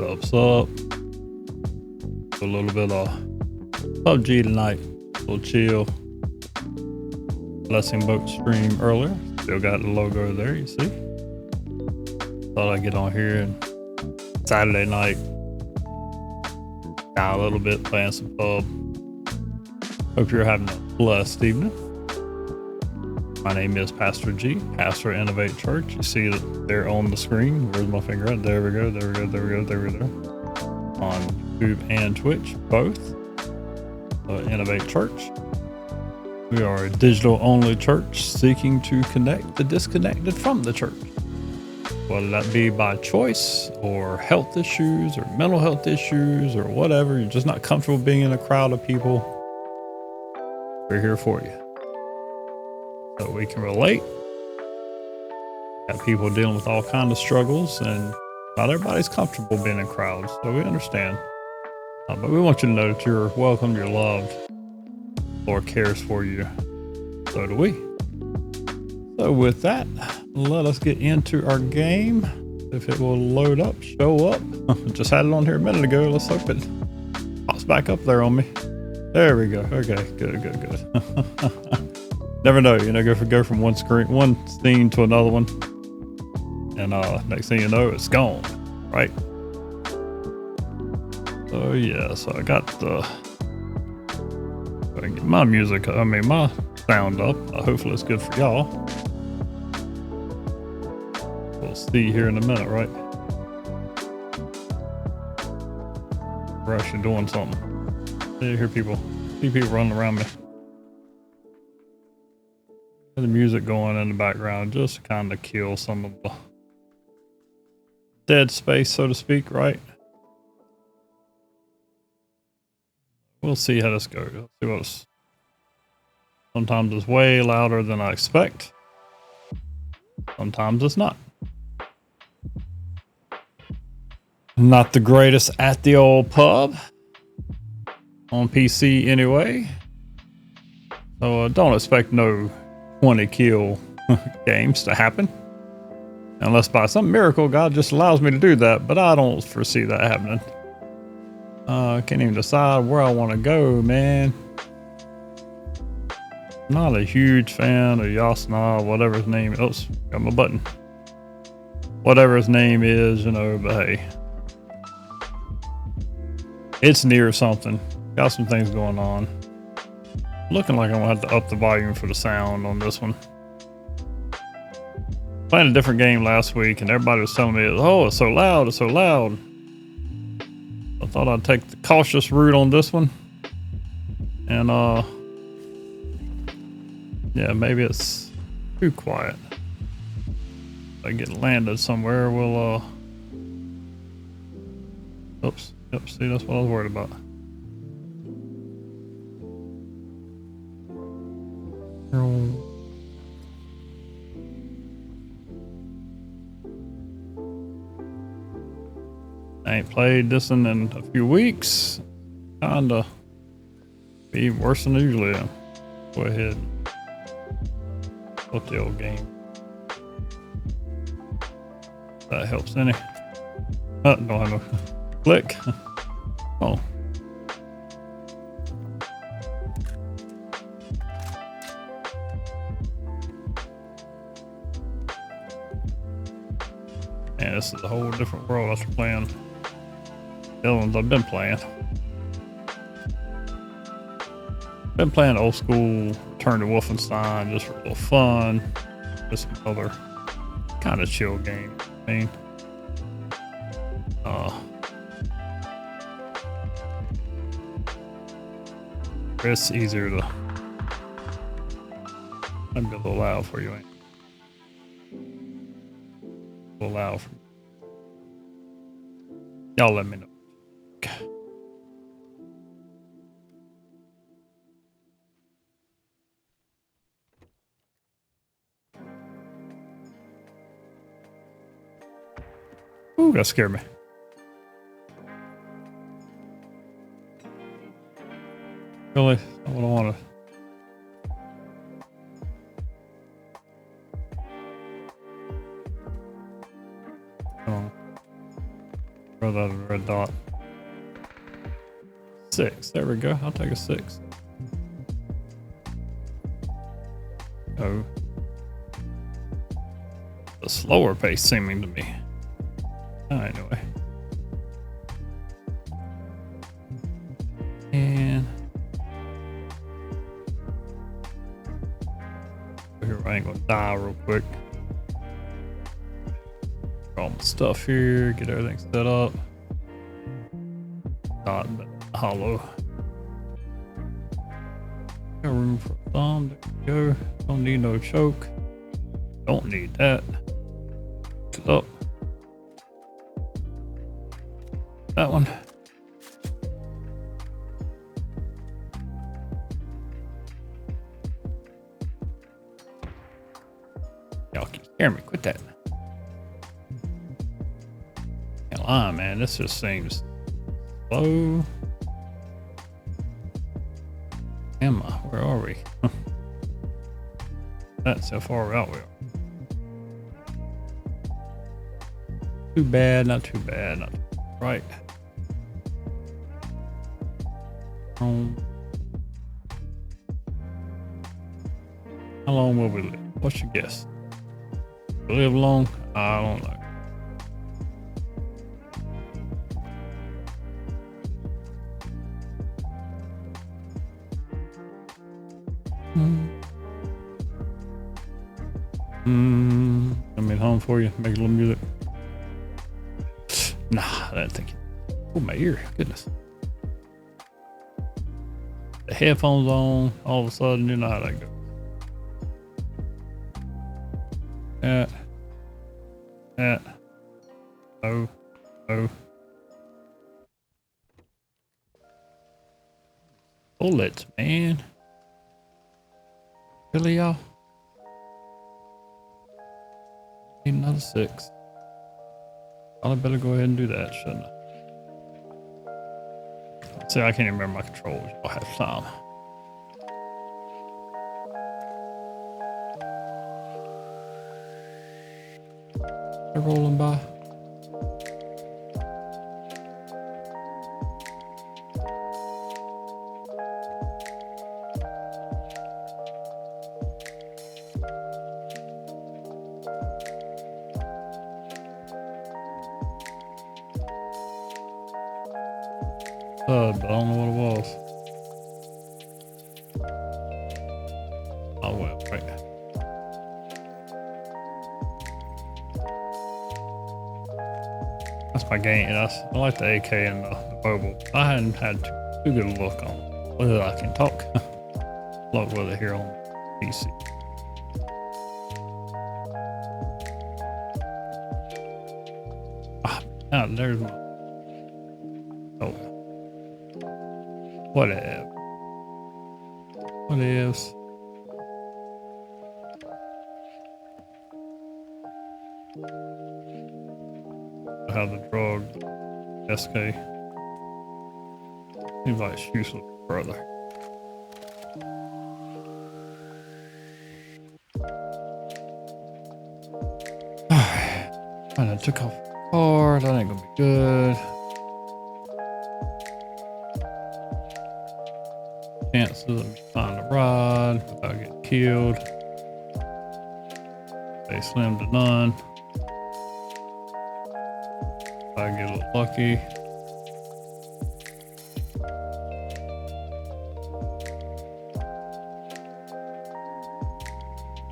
What's up? A little bit of PUBG tonight. A little chill. Blessing Boat stream earlier. Still got the logo there, you see. Thought I'd get on here and Saturday night. Down a little bit, playing some pub. Hope you're having a blessed evening. My name is Pastor G, pastor at Innovate Church. You see that there on the screen. Where's my finger at? There we go, there we go, there we go, there we go. On YouTube and Twitch, both. Innovate Church. We are a digital-only church seeking to connect the disconnected from the church. Whether that be by choice or health issues or mental health issues or whatever, you're just not comfortable being in a crowd of people, we're here for you. So we can relate. Got people dealing with all kinds of struggles, and not everybody's comfortable being in crowds, so we understand. But we want you to know that you're welcome, you're loved. The Lord cares for you. So do we. So with that, let us get into our game. If it will load up, show up. Just had it on here a minute ago. Let's hope it pops back up there on me. There we go. Okay, good. Never know, go from one scene to another one, and next thing you know, it's gone, right? So yeah, so I got I can get my my sound up. Hopefully it's good for y'all. We'll see here in a minute, right? We're actually doing something. I hear people running around me. The music going in the background just to kind of kill some of the dead space, so to speak, right? We'll see how this goes. Let's see sometimes it's way louder than I expect. Sometimes it's not. Not the greatest at the old pub. On PC anyway. So don't expect no 20 kill games to happen. Unless by some miracle God just allows me to do that, but I don't foresee that happening. I can't even decide where I want to go, man. Not a huge fan of Yasna, whatever his name is. Oops, got my button. Whatever his name is, but hey. It's near something. Got some things going on. Looking like I'm gonna have to up the volume for the sound on this one. Playing a different game last week, and everybody was telling me, "Oh, it's so loud, it's so loud." I thought I'd take the cautious route on this one, and yeah, maybe it's too quiet. If I get landed somewhere, we'll oops, yep. See, that's what I was worried about. I ain't played this in a few weeks. Kinda be worse than I usually am. Go ahead. What the old game? That helps any. Don't have no click. Oh. Man, this is a whole different world after playing the other ones I've been playing. Been playing old school Return to Wolfenstein just for a little fun. Just another kind of chill game. I mean, it's easier to. Maybe a little loud for you, ain't it? A little loud for me. Y'all let me know. Okay. Ooh, that scared me. Really? I don't want to. Or that red dot. 6. There we go. I'll take a 6. Oh. A slower pace seeming to me. Anyway. And here I ain't gonna die real quick. All my stuff here, get everything set up. Not hollow. Got room for a thumb. There we go. Don't need no choke. Don't need that. Up. That one. Y'all can hear me. Quit that. Can't lie, man. This just seems slow. Emma, where are we? That's how far out we are. Too bad, not too bad, not too bad. Right. How long will we live? What's your guess? We'll live long? I don't know. I'm at home for you. Make a little music. Nah, I didn't think it. Oh, my ear. Goodness. The headphones on. All of a sudden, you know how that goes. Oh. Bullets, man. Really, y'all? Need another 6. I better go ahead and do that, shouldn't I? See, I can't even remember my controls. I'll have time. They're rolling by. But I don't know what it was. Oh well, right. That's my game. I like the AK and the mobile. I hadn't had too good a look on whether I can talk. Look with it here on PC. Ah, there's my. Oh. Whatever. What else? How the drug SK seems like it's useless further. And I took off the car. That ain't gonna be good. Chances of me finding a ride without getting killed. They slim to none. If I get a little lucky.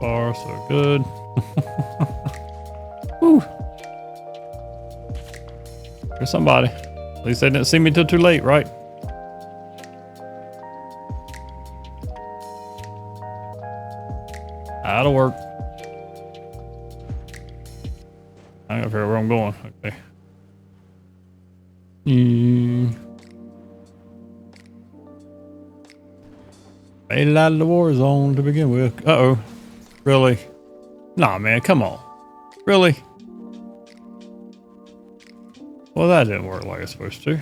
Far so good. Woo. There's somebody. At least they didn't see me till too late, right? That'll work. I gotta figure out where I'm going. Okay. Made it out of the war zone to begin with. Uh-oh. Really? Nah, man, come on. Really? Well, that didn't work like it's supposed to.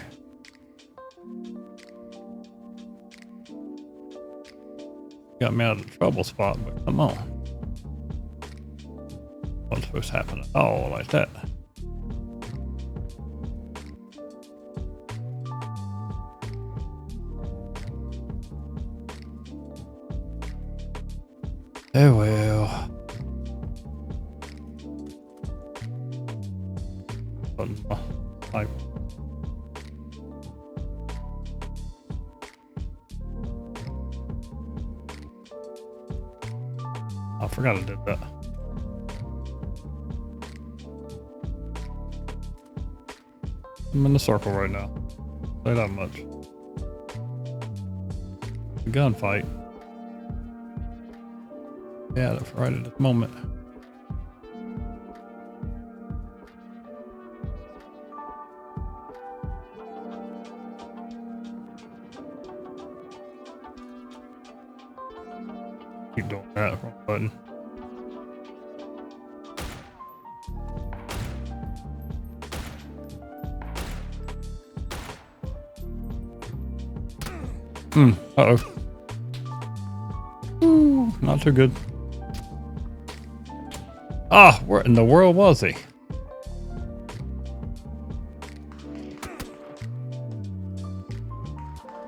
Got me out of the trouble spot, but come on. Wasn't supposed to happen at all like that. Oh well. Like, I forgot I did that. I'm in the circle right now. Say that much. A gunfight. Yeah, that's right at this moment. Keep doing that. Wrong button. Uh-oh. Ooh, not too good. Ah, where in the world was he?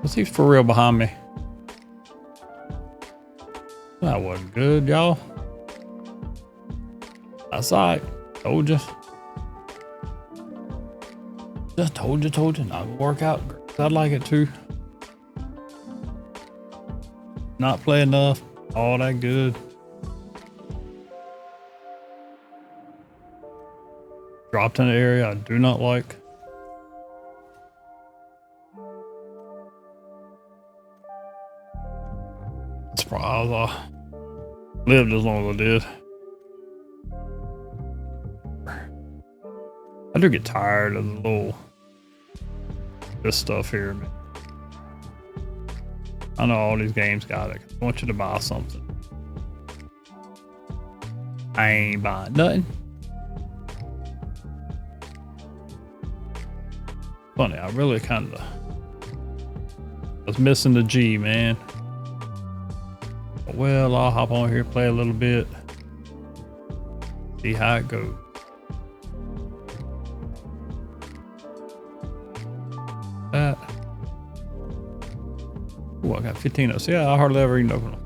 Was he for real behind me? That wasn't good, y'all. Outside. Told you. Just told you. Not gonna work out. I'd like it too. Not play enough. All that good. Dropped in an area I do not like. Surprised I lived as long as I did. I do get tired of this stuff here, man. I know all these games got it. I want you to buy something. I ain't buying nothing. Funny, I really kind of was missing the G, man. But well, I'll hop on here, play a little bit, see how it goes. That. Oh, I got 15 of those. Yeah, I hardly ever even open them.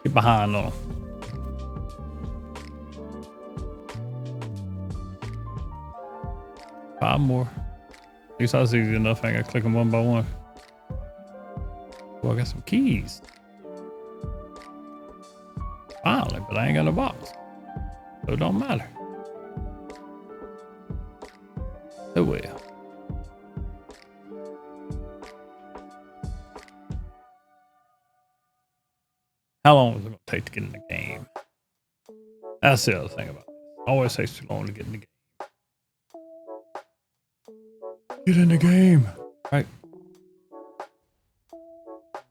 Get behind on them. Five more. At least that's easy enough. I gotta click them one by one. Oh, I got some keys. Finally, but I ain't got no box. So it don't matter. Oh well. How long is it going to take to get in the game? That's the other thing about this. Always takes too long to get in the game. Get in the game. Right.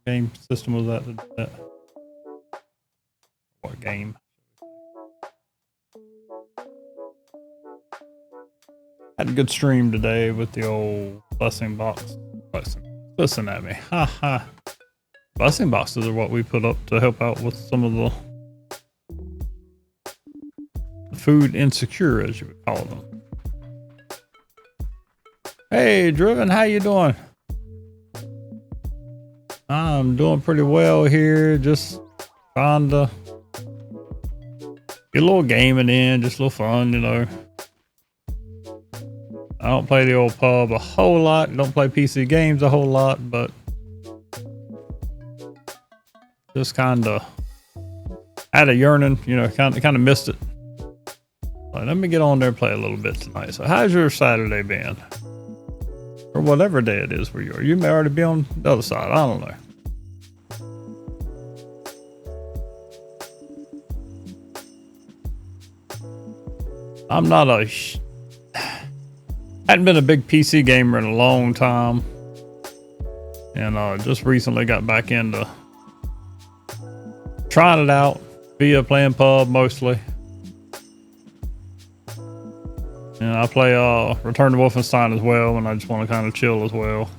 Game system was that? What game? Had a good stream today with the old blessing box. Listen at me. Ha ha. Blessing boxes are what we put up to help out with some of the food insecure, as you would call them. Hey, Driven, how you doing? I'm doing pretty well here. Just trying to get a little gaming in, just a little fun, you know. I don't play the old pub a whole lot. Don't play PC games a whole lot, but just kind of had a yearning, you know, kind of missed it. Right, let me get on there and play a little bit tonight. So how's your Saturday been? Or whatever day it is where you are. You may already be on the other side. I don't know. I'm not hadn't been a big PC gamer in a long time. And just recently got back into trying it out via playing pub mostly. And I play Return to Wolfenstein as well, and I just want to kind of chill as well.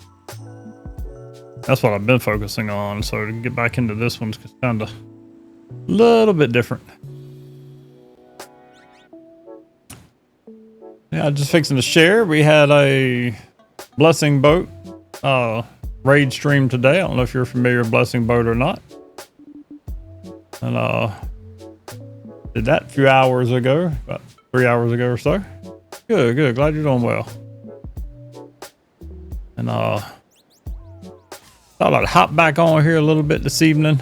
That's what I've been focusing on. So to get back into this one's kind of a little bit different. Yeah, just fixing to share. We had a Blessing Boat raid stream today. I don't know if you're familiar with Blessing Boat or not. And did that a few hours ago, about 3 hours ago or so. Good, good. Glad you're doing well. And thought I'd hop back on here a little bit this evening.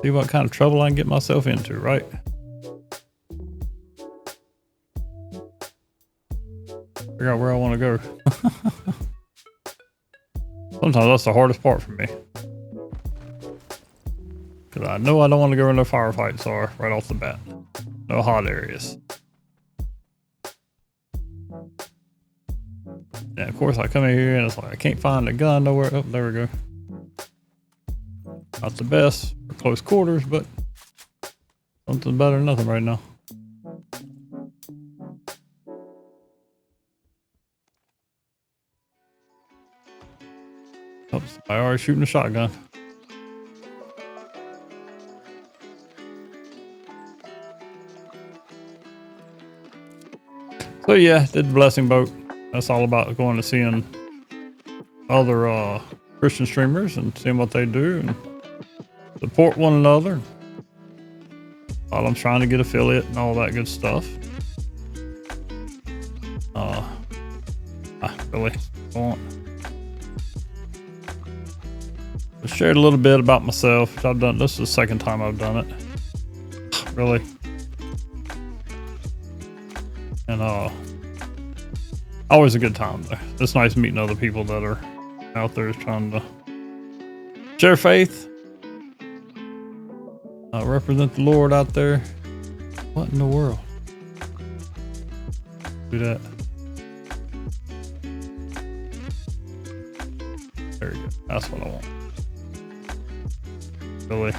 See what kind of trouble I can get myself into, right? Figure out where I want to go. Sometimes that's the hardest part for me. Because I know I don't want to go where no firefights are right off the bat. No hot areas. And of course I come in here and it's like I can't find a gun nowhere. Oh, there we go. Not the best for close quarters, but something better than nothing right now. Oops, I already shooting a shotgun. So yeah, did the blessing boat. That's all about going to seeing other Christian streamers and seeing what they do and support one another. While I'm trying to get affiliate and all that good stuff. I really want. I shared a little bit about myself, which I've done. This is the second time I've done it. Really. And always a good time though. It's nice meeting other people that are out there trying to share faith. Represent the Lord out there. What in the world? Do that. There you go. That's what I want. Really?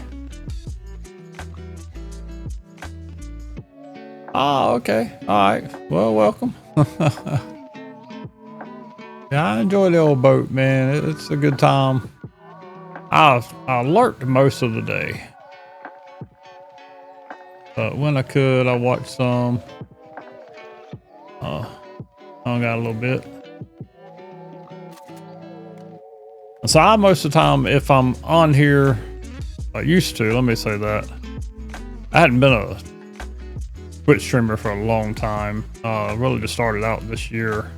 Oh, okay. All right. Well, welcome. Yeah, I enjoy the old boat, man. It's a good time. I lurked most of the day. But when I could, I watched some. Hung out a little bit. So I, most of the time, if I'm on here, I used to, let me say that. I hadn't been a Twitch streamer for a long time. Really just started out this year.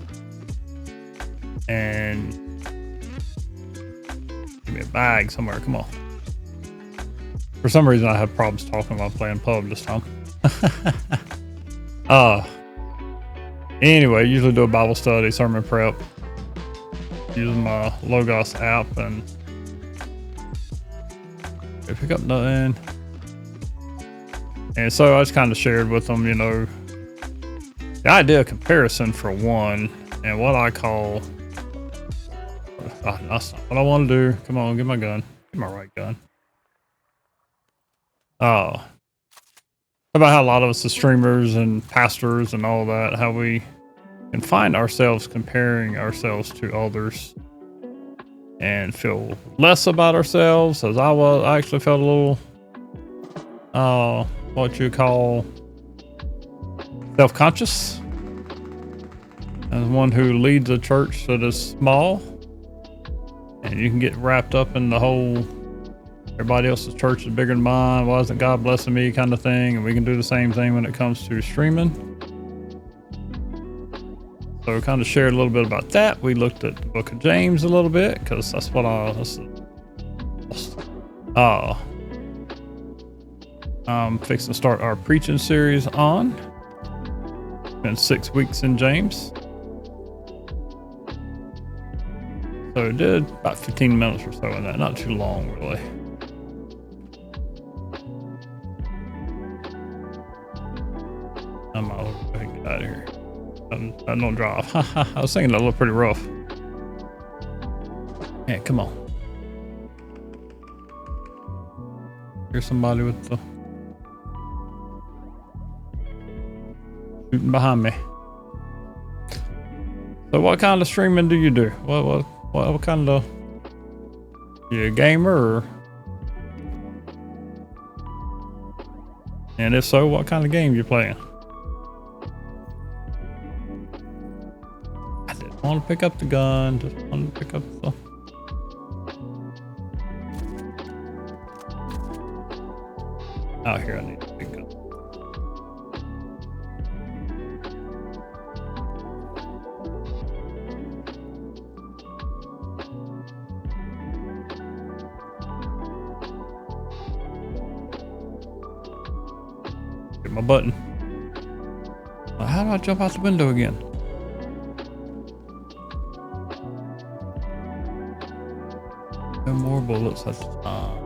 And give me a bag somewhere, come on. For some reason I have problems talking while playing pub this time. Anyway, usually do a Bible study, sermon prep, using my Logos app, and pick up nothing. And so I just kind of shared with them, you know, the idea of comparison for one, and what I call, that's not what I want to do. Come on, get my gun. Get my right gun. About how a lot of us as streamers and pastors and all that, how we can find ourselves comparing ourselves to others and feel less about ourselves. As I actually felt a little, what you call self-conscious. As one who leads a church that is small, and you can get wrapped up in the whole everybody else's church is bigger than mine, why isn't God blessing me kind of thing, and we can do the same thing when it comes to streaming. So we kind of shared a little bit about that. We looked at the book of James a little bit, because that's what I'm fixing to start our preaching series on. Been 6 weeks in James. So it did about 15 minutes or so in that, not too long really. I might as well go ahead and get out of here. I don't drive. I was thinking that looked pretty rough. Yeah, come on. Here's somebody with the shooting behind me. So what kind of streaming do you do? What kind of, you a gamer or? And if so, what kind of game you playing? I didn't want to pick up the gun, just wanted to pick up the... Out here, I need a big gun. Get my button. How do I jump out the window again? No more bullets at the time.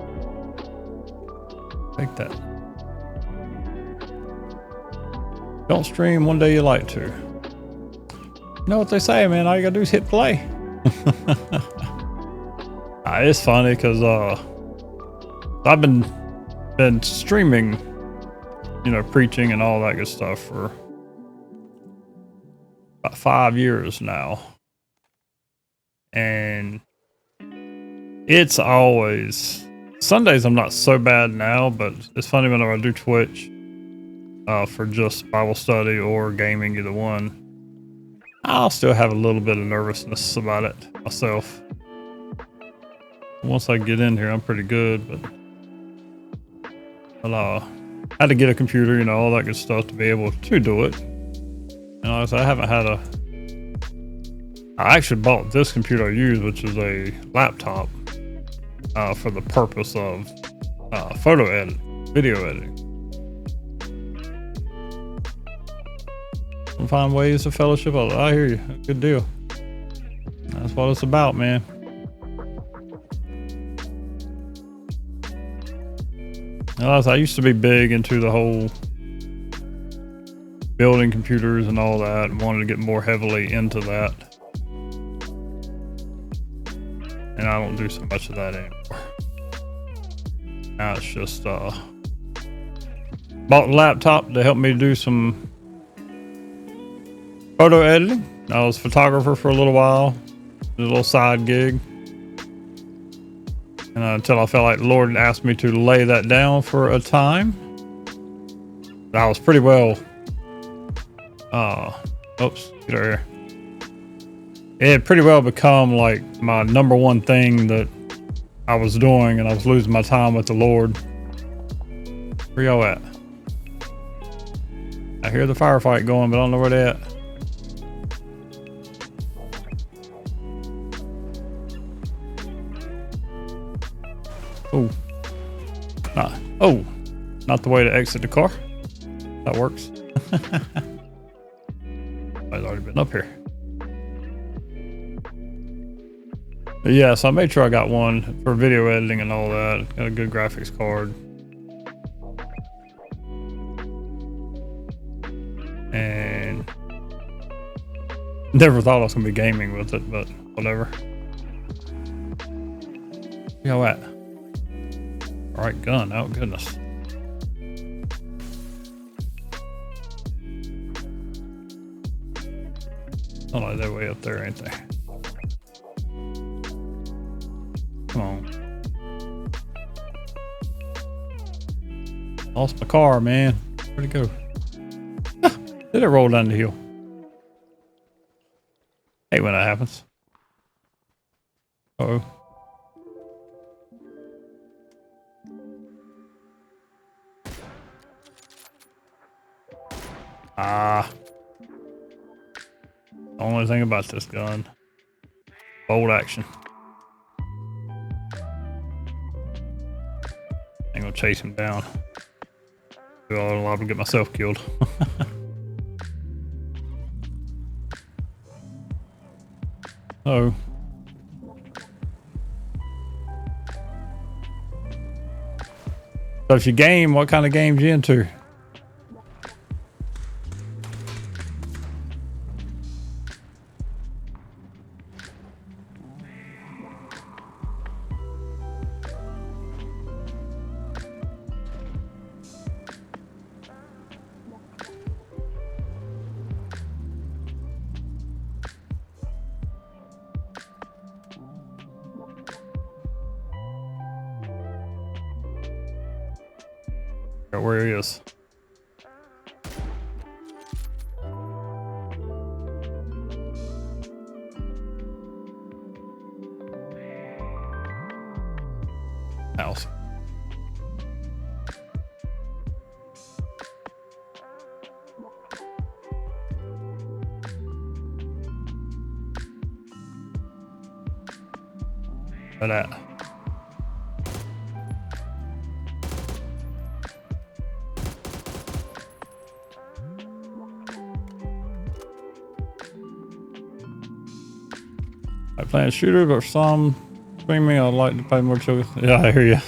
Take that. Don't stream one day you like to. You know what they say, man? All you gotta do is hit play. It's funny because I've been streaming, you know, preaching and all that good stuff for about 5 years now, and it's always Sundays. I'm not so bad now, but it's funny whenever I do Twitch for just Bible study or gaming, either one, I'll still have a little bit of nervousness about it myself. Once I get in here, I'm pretty good, but I had to get a computer, you know, all that good stuff to be able to do it. You know, I haven't had I actually bought this computer I use, which is a laptop, for the purpose of photo edit, video editing. And find ways to fellowship. I hear you. Good deal. That's what it's about, man. I used to be big into the whole building computers and all that, and wanted to get more heavily into that. And I don't do so much of that anymore. Now it's just bought a laptop to help me do some photo editing. I was a photographer for a little while, did a little side gig. And until I felt like the Lord asked me to lay that down for a time. I was pretty well, oops, get over here. It had pretty well become like my number one thing that I was doing, and I was losing my time with the Lord. Where y'all at? I hear the firefight going, but I don't know where they at. Oh, not the way to exit the car. That works. I've already been up here. But yeah, so I made sure I got one for video editing and all that. Got a good graphics card. And never thought I was gonna be gaming with it, but whatever. You know what? All right, gun. Oh goodness. Not like they're way up there, ain't they? Come on. Lost my car, man. Where'd it go? Did it roll down the hill? Hate when that happens. Uh-oh. Only thing about this gun, bolt action. Ain't gonna chase him down. I'm liable to get myself killed. Oh. So if you game, what kind of games you into? Where he is. House. Where that? I play a shooter, but some streaming, I'd like to play more children. Yeah, I hear you.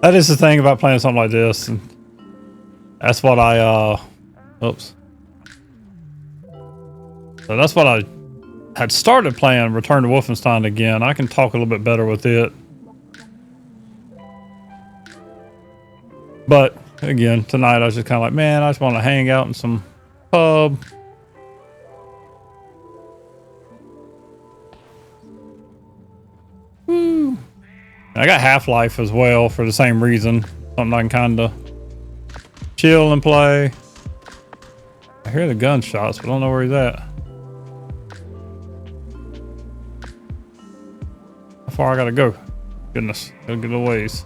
That is the thing about playing something like this. And that's what oops. So that's what I had started playing Return to Wolfenstein again. I can talk a little bit better with it. But again, tonight I was just kind of like, man, I just want to hang out in some pub. Woo. I got Half-Life as well for the same reason. Something I can kind of chill and play. I hear the gunshots, but I don't know where he's at. How far I gotta go? Goodness, gotta get a ways.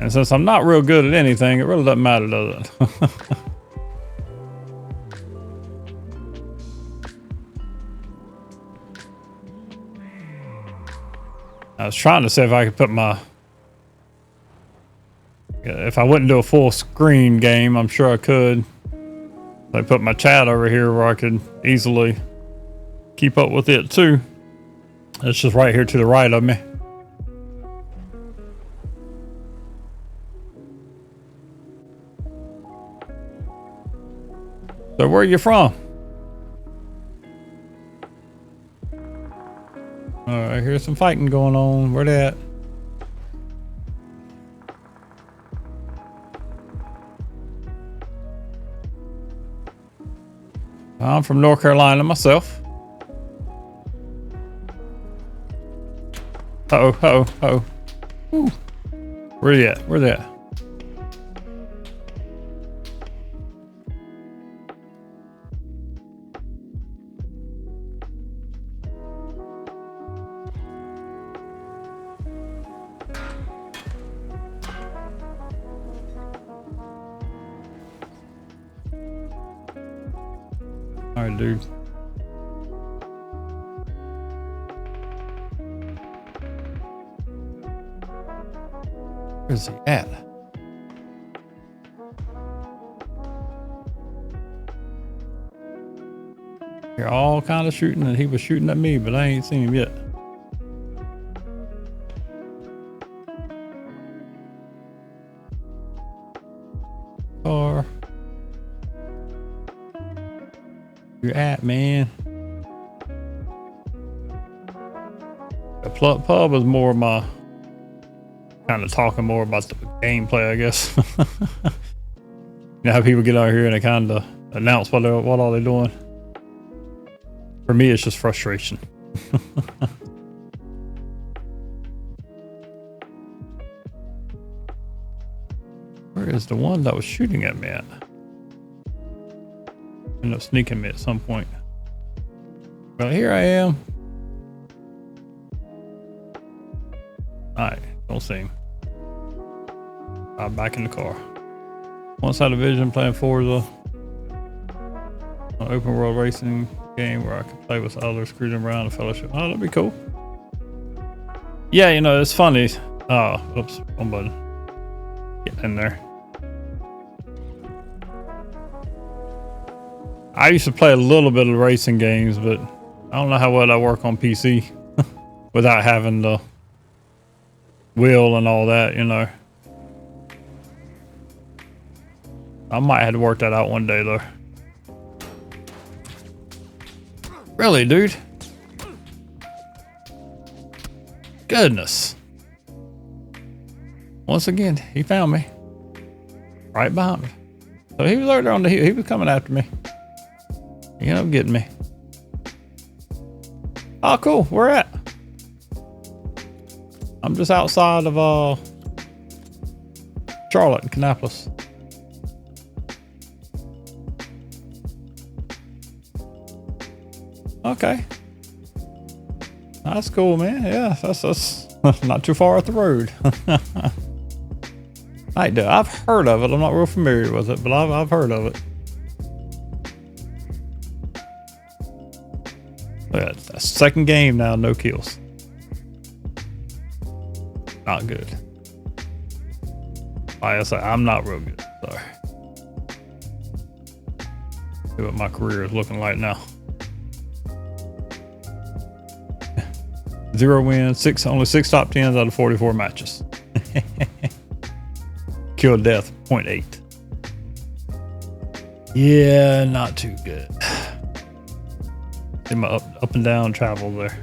And since I'm not real good at anything, it really doesn't matter, does it? I was trying to see if I could put my... If I wouldn't do a full screen game, I'm sure I could. I put my chat over here where I could easily keep up with it too. It's just right here to the right of me. So where are you from? I hear some fighting going on. Where they at? I'm from North Carolina myself. Uh-oh. Ooh. Where you at? Where they at? All right, dude. Where's he at? You're all kind of shooting, and he was shooting at me, but I ain't seen him yet. Or you at, man? The pub is more my kind of talking more about the gameplay, I guess. You know how people get out here and they kind of announce what all they're doing. For me, it's just frustration. Where is the one that was shooting at me at? Ended up sneaking me at some point. Well, here I am. Alright, don't see him. I'm back in the car. Once out of Division, playing Forza. An open world racing game where I could play with others, cruising around a fellowship. Oh, that'd be cool. Yeah, you know, it's funny. Oh, oops, one button. Get in there. I used to play a little bit of racing games, but I don't know how well I work on PC without having the wheel and all that, you know. I might have to work that out one day, though. Really, dude? Goodness. Once again, he found me. Right behind me. So he was right there on the hill. He was coming after me. He ended up getting me. Oh, cool. Where at? I'm just outside of Charlotte and Kannapolis. Okay. That's cool, man. Yeah, that's not too far off the road. I've heard of it. I'm not real familiar with it, but I've heard of it. That's a second game now, no kills. Not good. Like I said, I'm not real good. Sorry. See what my career is looking like now. 0 wins, only 6 top 10s out of 44 matches. Kill death 0.8. Yeah, not too good. See my up and down travel there.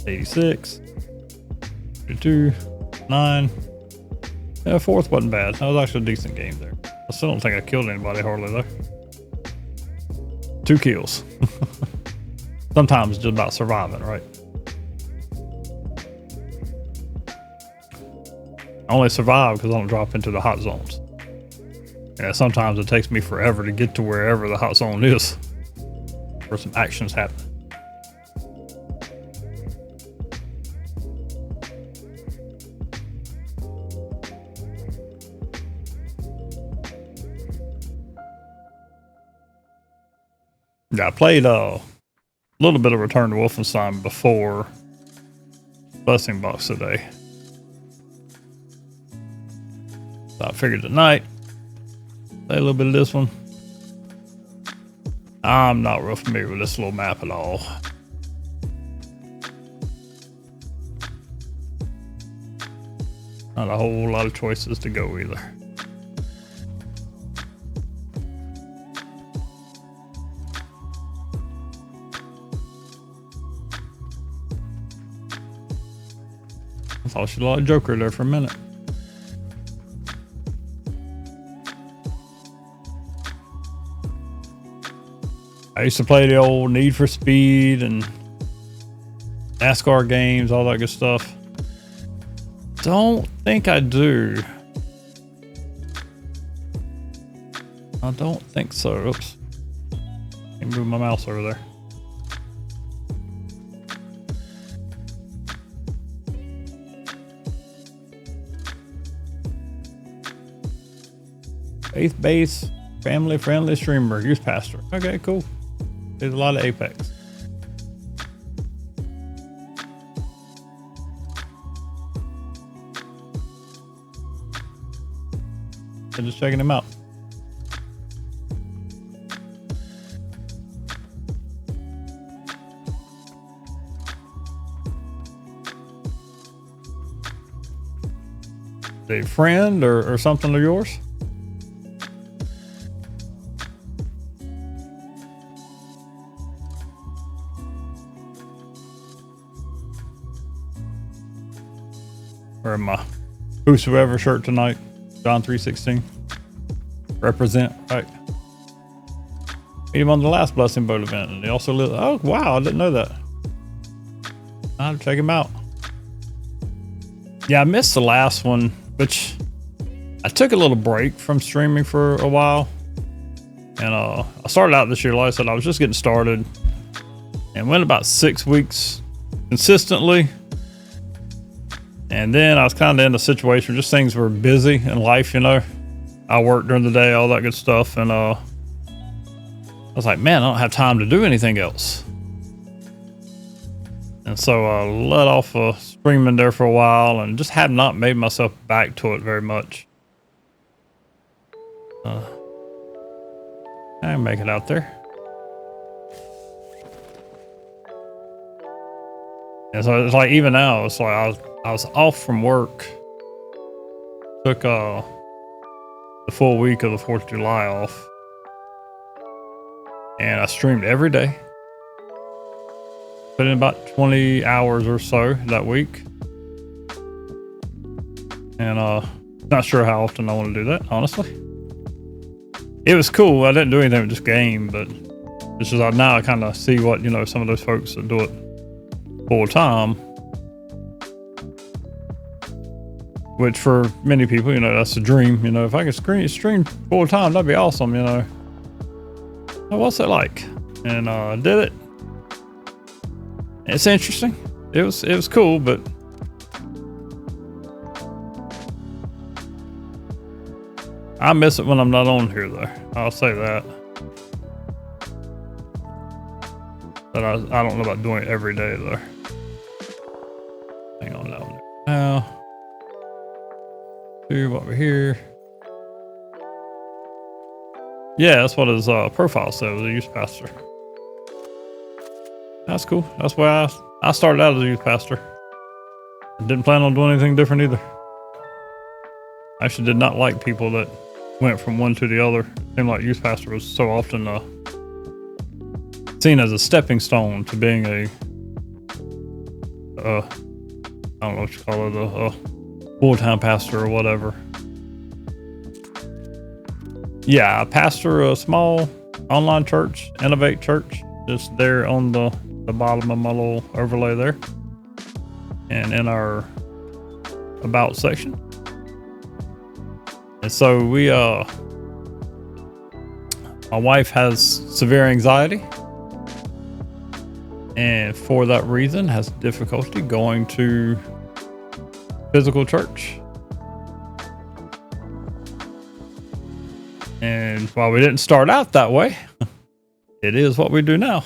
86, 52, 9. Yeah, 4th wasn't bad. That was actually a decent game there. I still don't think I killed anybody hardly though. 2 kills. Sometimes it's just about surviving, right? I only survive because I don't drop into the hot zones. And sometimes it takes me forever to get to wherever the hot zone is, where some action's happening. Yeah, I played a little bit of Return to Wolfenstein before Blessing Box today. So I figured tonight, play a little bit of this one. I'm not real familiar with this little map at all. Not a whole lot of choices to go either. I thought she lost Joker there for a minute. I used to play the old Need for Speed and NASCAR games, all that good stuff. Don't think I do. I don't think so. Oops. Let me move my mouse over there. Faith-based, family-friendly streamer, youth pastor. Okay, cool. There's a lot of Apex. I'm just checking him out. A friend or something of yours? Or my Whosoever shirt tonight. John 3:16. Represent, right? Meet him on the last Blessing Boat event, and he also lives. Oh wow, I didn't know that. I'll check him out. Yeah, I missed the last one, which I took a little break from streaming for a while, and I started out this year. Like I said, I was just getting started, and went about 6 weeks consistently. And then I was kind of in a situation, just things were busy in life, you know. I worked during the day, all that good stuff. And I was like, man, I don't have time to do anything else. And so I let off streaming there for a while and just have not made myself back to it very much. I can make it out there. And so it's like, even now, it's like I was off from work. Took the full week of the 4th of July off. And I streamed every day. Put in about 20 hours or so that week. And not sure how often I want to do that, honestly. It was cool. I didn't do anything with this game, but it's just now I kind of see what, you know, some of those folks that do it full time. Which for many people, you know, that's a dream. You know, if I could stream full time, that'd be awesome, you know. So what's it like? And I did it. It's interesting. It was cool, but I miss it when I'm not on here though. I'll say that. but I don't know about doing it every day though. Hang on down there. Now, do over here. Yeah, that's what his profile says, a youth pastor. That's cool. That's why I started out as a youth pastor. I didn't plan on doing anything different either. I actually did not like people that went from one to the other. It seemed like youth pastor was so often seen as a stepping stone to being a, I don't know what you call it, a full-time pastor or whatever. Yeah, I pastor a small online church, Innovate Church, just there on the bottom of my little overlay there. And in our About section. And so my wife has severe anxiety. And for that reason has difficulty going to physical church. And while we didn't start out that way, it is what we do now.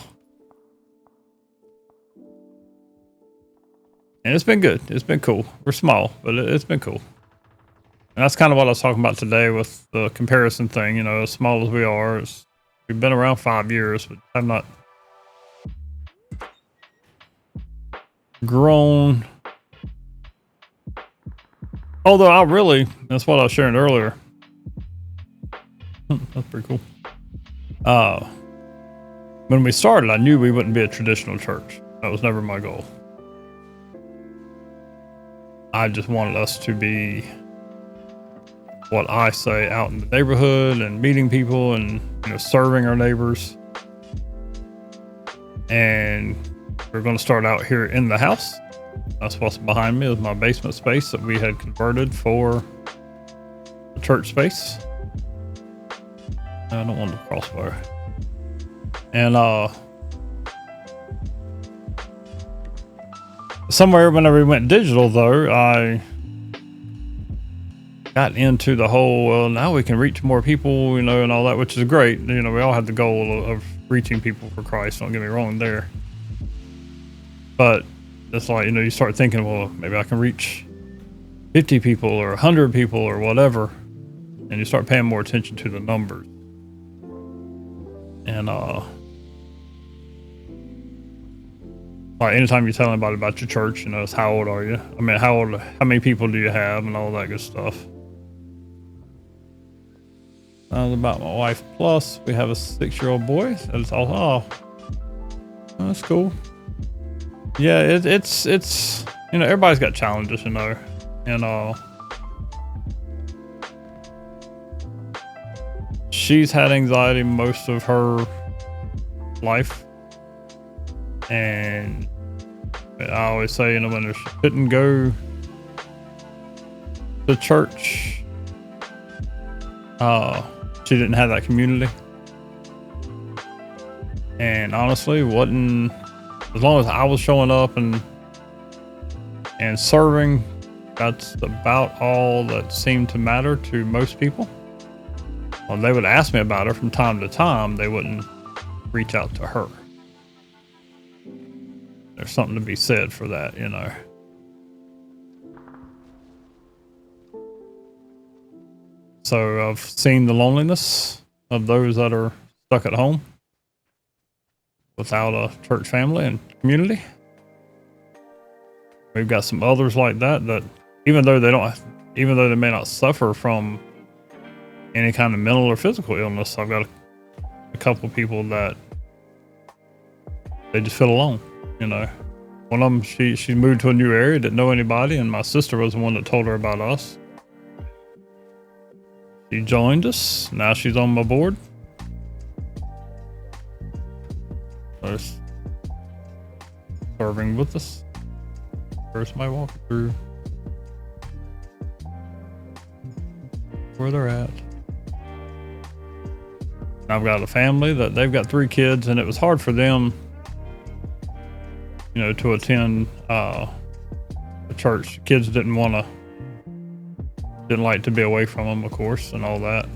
And it's been good. It's been cool. We're small, but it's been cool. And that's kind of what I was talking about today with the comparison thing. You know, as small as we are, we've been around 5 years, but have not grown. Although that's what I was sharing earlier. That's pretty cool. When we started, I knew we wouldn't be a traditional church. That was never my goal. I just wanted us to be what I say, out in the neighborhood and meeting people and, you know, serving our neighbors. And we're going to start out here in the house. That's what's behind me is my basement space that we had converted for a church space. I don't want the crossbar. And somewhere whenever we went digital though, I got into the whole, well, now we can reach more people, you know, and all that, which is great. You know, we all have the goal of reaching people for Christ. Don't get me wrong there. But it's like, you know, you start thinking, well, maybe I can reach 50 people or 100 people or whatever. And you start paying more attention to the numbers. And, like anytime you tell anybody about your church, you know, it's how old are you? I mean, how many people do you have and all that good stuff. About my wife plus, we have a 6-year-old boy. So it's all, that's cool. Yeah, it's, you know, everybody's got challenges, you know, and, she's had anxiety most of her life. And I always say, you know, when she couldn't go to church, she didn't have that community. And honestly, wasn't, as long as I was showing up and serving, that's about all that seemed to matter to most people. Well, they would ask me about her from time to time. They wouldn't reach out to her. There's something to be said for that, you know. So I've seen the loneliness of those that are stuck at home without a church family and community. We've got some others like that even though they may not suffer from any kind of mental or physical illness, I've got a couple people that they just feel alone, you know. One of them, she moved to a new area, didn't know anybody, and my sister was the one that told her about us. She joined us. Now she's on my board. So serving with us. First, my walk through where they're at. I've got a family that they've got 3 kids, and it was hard for them, you know, to attend a church. Kids didn't like to be away from them, of course, and all that.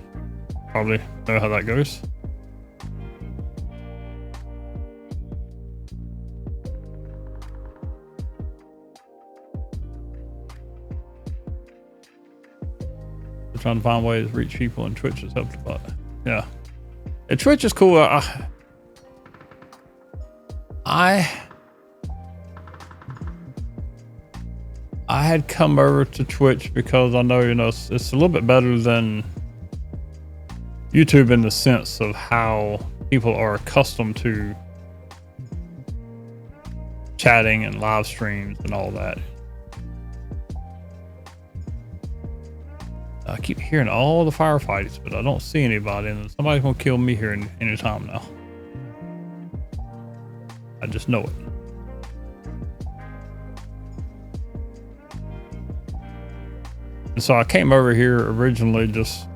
Probably know how that goes. We're trying to find ways to reach people, and Twitch has helped a lot. Yeah. And Twitch is cool. I had come over to Twitch because I know, it's a little bit better than YouTube in the sense of how people are accustomed to chatting and live streams and all that. I keep hearing all the firefights, but I don't see anybody, and somebody's gonna kill me here any time now. I just know it. And so I came over here originally just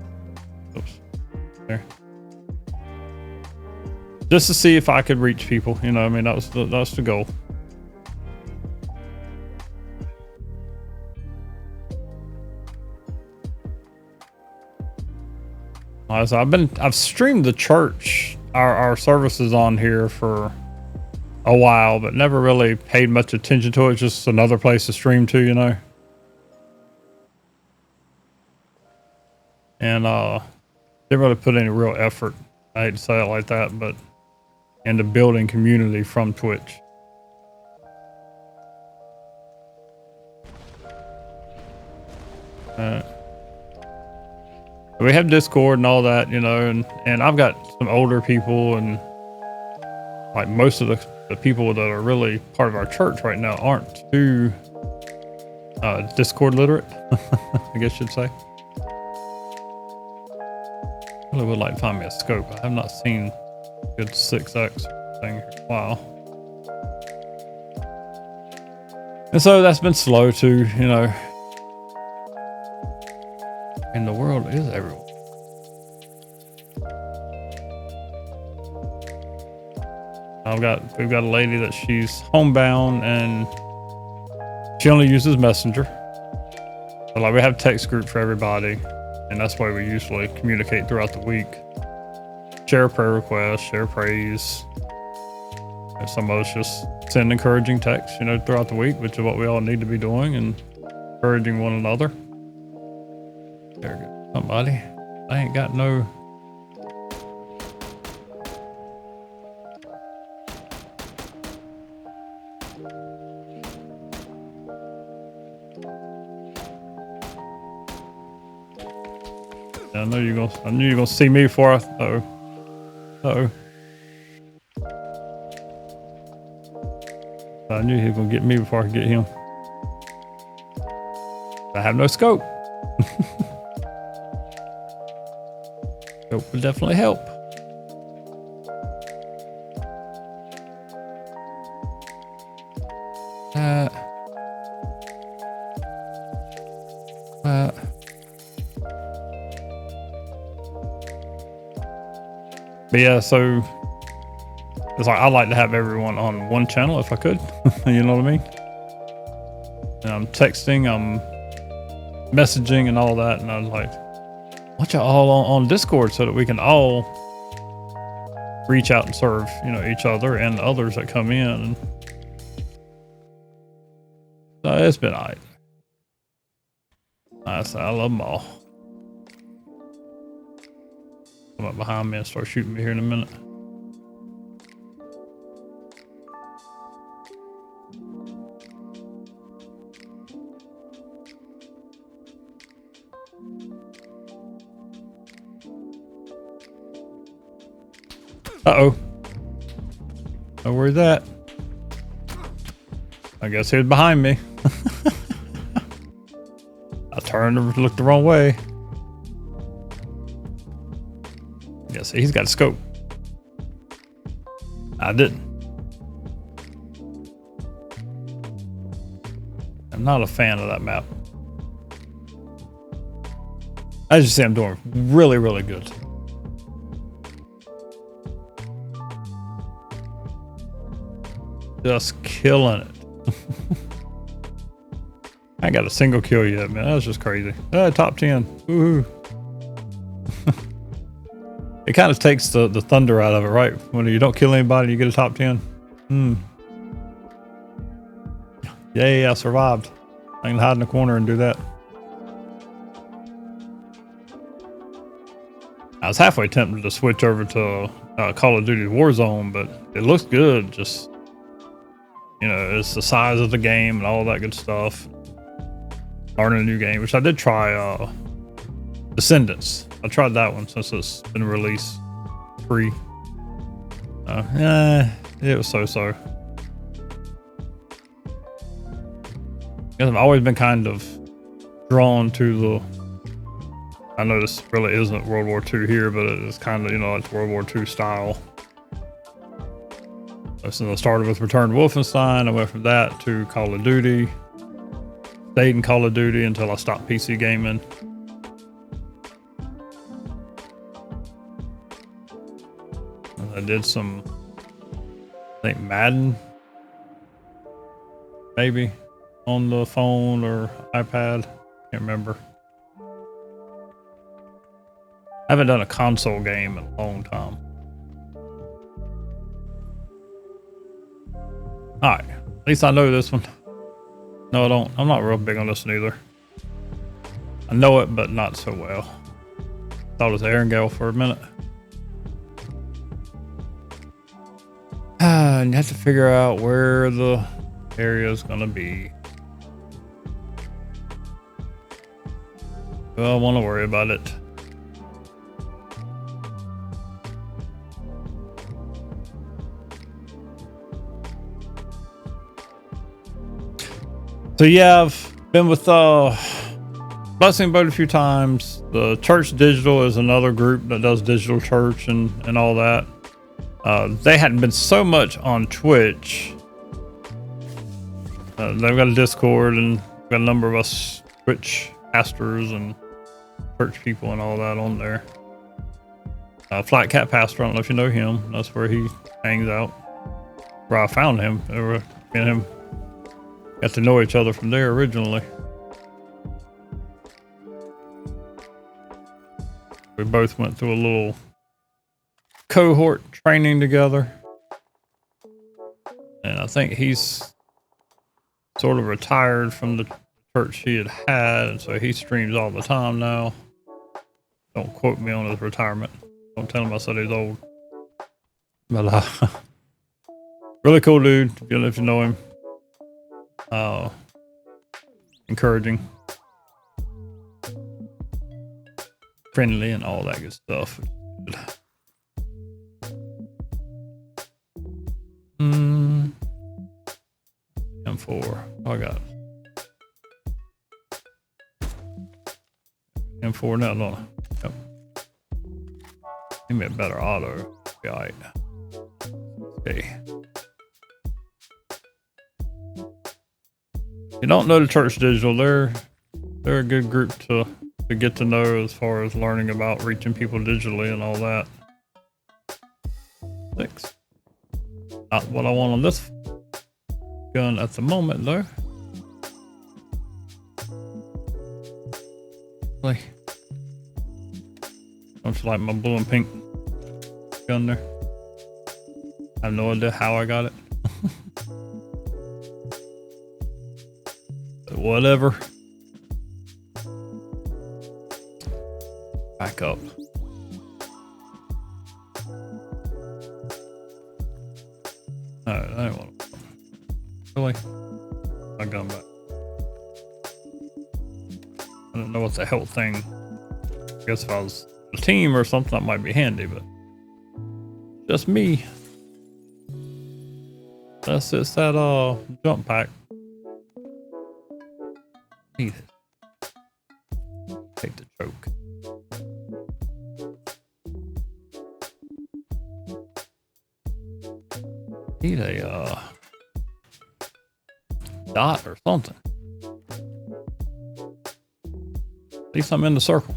to see if I could reach people. I mean, that was the goal. So I've streamed the church, our services on here for a while, but never really paid much attention to it. Just another place to stream to, and didn't really put any real effort, I hate to say it like that, but into building community from Twitch. We have Discord and all that, and I've got some older people, and like most of the people that are really part of our church right now aren't too Discord literate, I guess you'd say. I really would like to find me a scope. I have not seen a good 6X thing in a while. And so that's been slow too, And the world is everywhere. We've got a lady that she's homebound and she only uses Messenger. So like we have a text group for everybody, and that's why we usually communicate throughout the week. Share prayer requests, share praise. And some of us just send encouraging texts, throughout the week, which is what we all need to be doing, and encouraging one another. There goes somebody. I ain't got no. I knew you're gonna see me before I. Uh-oh. I knew he was gonna get me before I could get him. I have no scope. Scope would definitely help. But yeah, so it's like I like to have everyone on one channel if I could. You know what I mean? And I'm texting, I'm messaging and all that, and I was like, watch y'all all on Discord so that we can all reach out and serve, each other and others that come in. So it's been alright. I love them all. Come up behind me and start shooting me here in a minute. Uh-oh. Oh, where's that? I guess he was behind me. I turned and looked the wrong way. Yeah, see, he's got a scope. I didn't. I'm not a fan of that map. As you see, I'm doing really, really good. Just killing it. I ain't got a single kill yet, man. That's just crazy. Top 10. Woohoo. It kind of takes the thunder out of it, right? When you don't kill anybody, you get a top 10. Yay, I survived. I can hide in the corner and do that. I was halfway tempted to switch over to Call of Duty Warzone, but it looks good. Just, you know, it's the size of the game and all that good stuff. Learning a new game, which I did try. Descendants. I tried that one since it's been released free. It was so. I've always been kind of drawn to the. I know this really isn't World War II here, but it's kind of, you know, like World War II style. So I started with Return to Wolfenstein. I went from that to Call of Duty. Stayed in Call of Duty until I stopped PC gaming. I did some, I think, Madden, maybe, on the phone or iPad. Can't remember. I haven't done a console game in a long time. Alright, at least I know this one. No, I don't. I'm not real big on this one either. I know it, but not so well. Thought it was Erangel for a minute. And you have to figure out where the area is going to be. Well, I want to worry about it. So yeah, I've been with Blessing Boat a few times. The Church Digital is another group that does digital church and all that. They hadn't been so much on Twitch. They've got a Discord and got a number of us Twitch pastors and church people and all that on there. Flat Cat Pastor, I don't know if you know him. That's where he hangs out. Where I found him. Me and him got to know each other from there originally. We both went through a little cohort training together, and I think he's sort of retired from the church he had, and so he streams all the time now. Don't quote me on his retirement. Don't tell him I said he's old. But really cool dude, if you know him. Encouraging, friendly, and all that good stuff. M4. Oh, I got M4 now, don't I? Yep. Give me a better auto. Be all right. Okay. You don't know the Church Digital, they're a good group to get to know as far as learning about reaching people digitally and all that. 6. Not what I want on this gun at the moment though. Like, don't you like my blue and pink gun there? I have no idea how I got it. Whatever. Back up. Alright, I don't want to. Really? My gun back. I don't know what the hell thing. I guess if I was a team or something, that might be handy, but just me. That's it's that jump pack. Need it. Take the choke. Need a dot or something. At least I'm in the circle.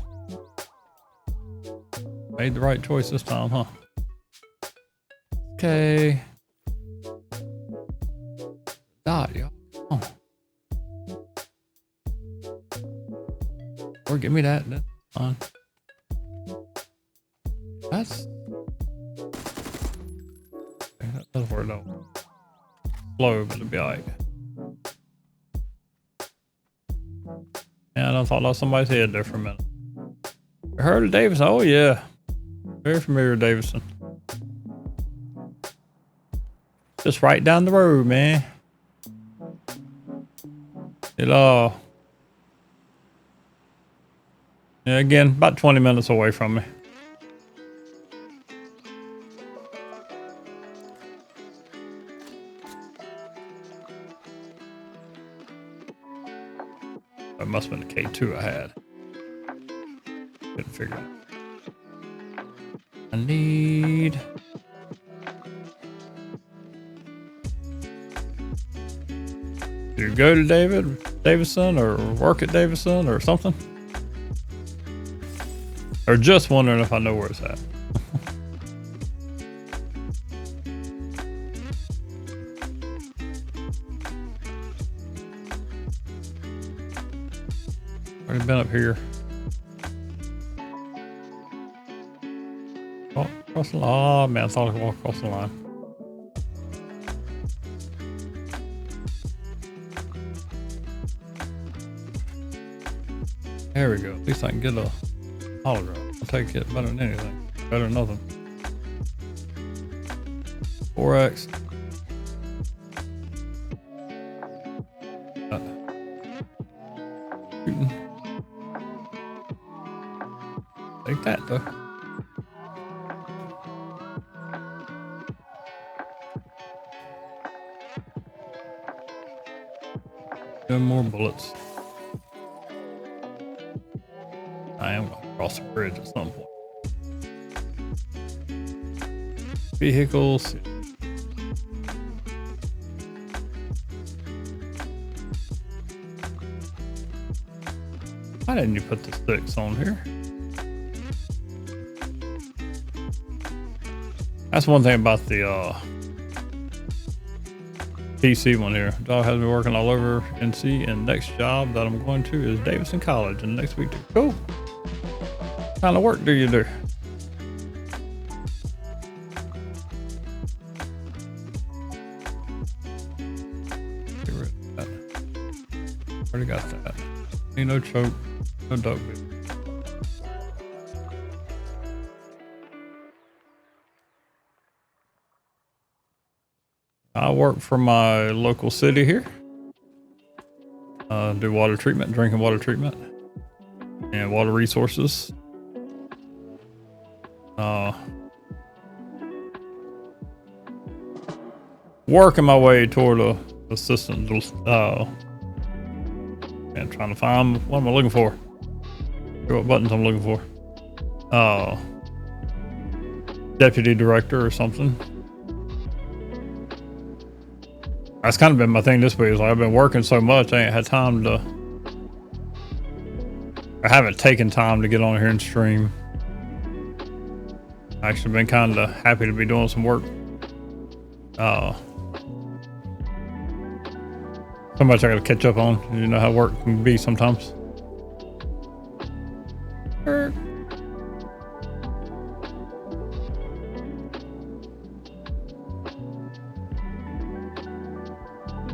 Made the right choice this time, huh? Okay. Dot, y'all. Oh. Or give me that. That's fine. That's. That doesn't work though. Slow, but it'll be alright. Yeah, I thought I saw somebody's head there for a minute. I heard of Davis. Oh yeah. Very familiar, Davidson. Just right down the road, man. Yeah, again, about 20 minutes away from me. It must have been the K2 I had. Couldn't figure it out. I need... to go to Davidson or work at Davidson or something. Or just wondering if I know where it's at. Already been up here. Oh, across the line. Oh man, I thought I could walk across the line. There we go. At least I can get a hologram. I'll take it better than anything. Better than nothing. 4X. Shooting. Take that though. No more bullets. I am going to cross the bridge at some point. Vehicles. Why didn't you put the sticks on here? That's one thing about the PC one here. Dog has me working all over NC, and next job that I'm going to is Davidson College in the next week. Cool. What kind of work do you do? Get rid of that. Already got that. Ain't no choke, no dog bit. I work for my local city here. Do water treatment, drinking water treatment, and water resources. Working my way toward a assistant. And trying to find what am I looking for? What buttons I'm looking for? Deputy director or something. That's kind of been my thing this week. Is like I've been working so much, I ain't had time to. I haven't taken time to get on here and stream. I actually been kind of happy to be doing some work. So much I gotta catch up on. You know how work can be sometimes.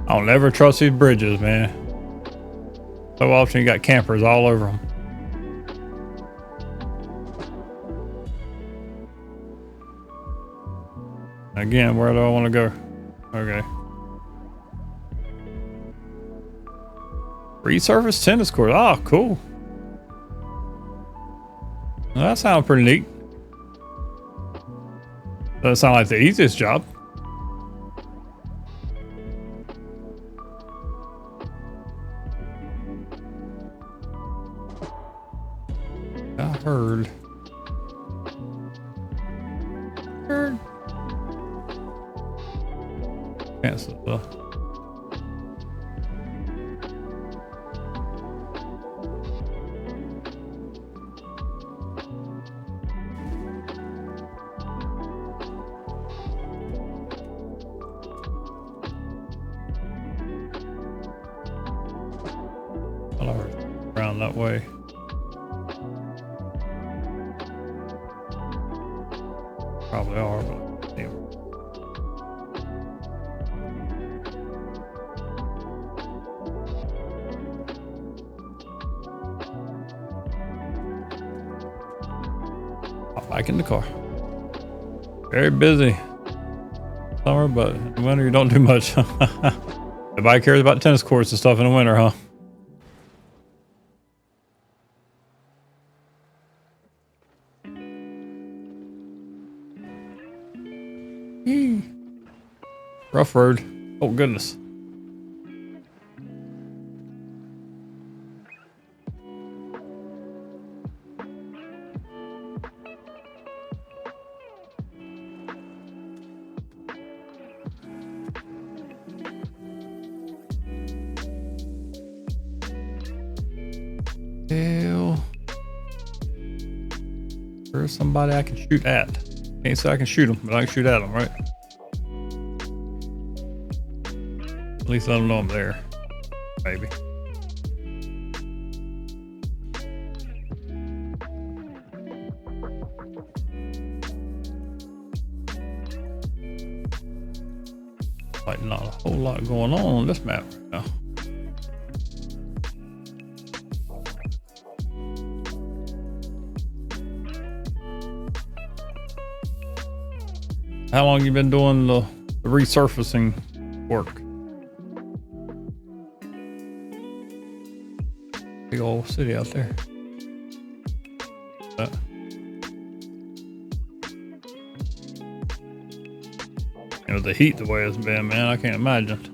I don't ever trust these bridges, man. So often you got campers all over them. Again, where do I want to go? Okay. Resurfaced tennis court. Oh, cool. Well, that sounds pretty neat. Doesn't sound like the easiest job. I heard. Cancel the. Around that way. Probably are, but anyway. Hop back in the car. Very busy summer, but in the winter you don't do much. Everybody cares about tennis courts and stuff in the winter, huh? Rough road. Oh goodness. Hell. There's somebody I can shoot at. Can't say I can shoot them, but I can shoot at them, right? At least I don't know I'm there. Maybe. Like not a whole lot going on this map right now. How long you been doing the resurfacing work? Big old city out there. You know, the heat the way it's been, man, I can't imagine.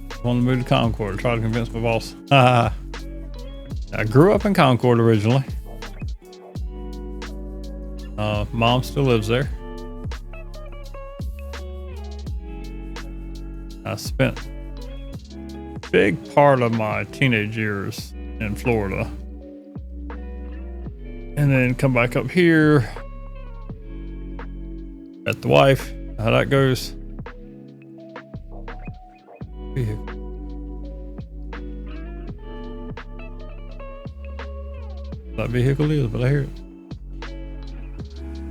I want to move to Concord, try to convince my boss. I grew up in Concord originally. Mom still lives there. I spent a big part of my teenage years in Florida. And then come back up here. Met the wife. How that goes. That vehicle is, but I hear it.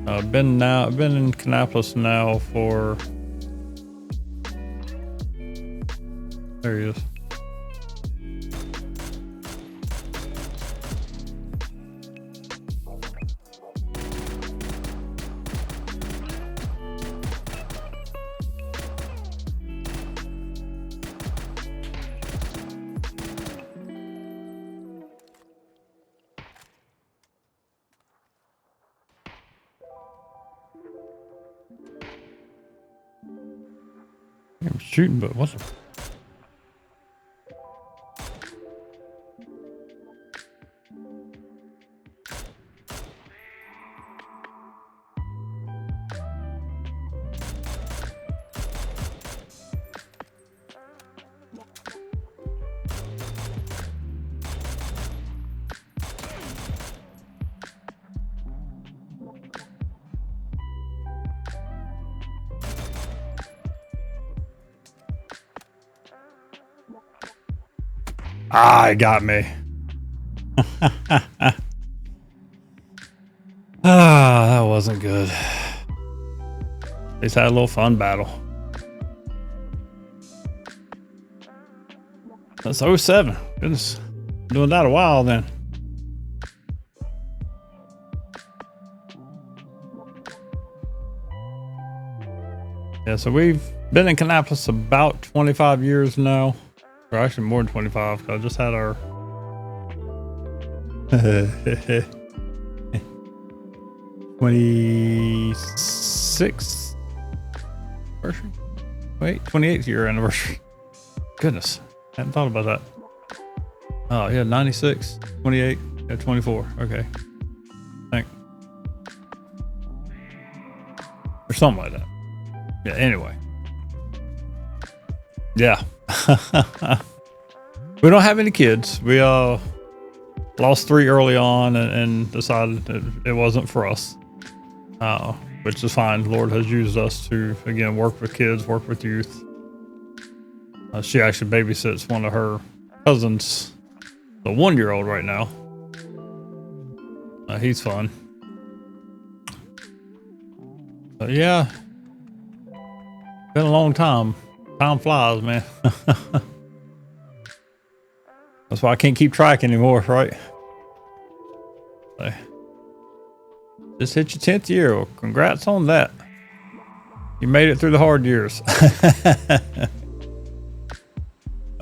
I've been in Kannapolis now for. There he is. I'm shooting, but what the? Ah, it got me. That wasn't good. At least had a little fun battle. That's 07. Goodness. Doing that a while then. Yeah, so we've been in Kannapolis about 25 years now. Or actually more than 25, because I just had our 26th anniversary? Wait, 28th year anniversary. Goodness, hadn't thought about that. Oh yeah, 96, 28, yeah, 24. Okay, I think. Or something like that. Yeah, anyway. Yeah. We don't have any kids. We lost 3 early on and decided it wasn't for us, which is fine. The Lord has used us to, again, work with kids, work with youth. She actually babysits one of her cousins, the 1-year-old right now. He's fun. But yeah, Been a long time. Time flies, man. That's why I can't keep track anymore, right? So, just hit your 10th year. Well, congrats on that. You made it through the hard years. I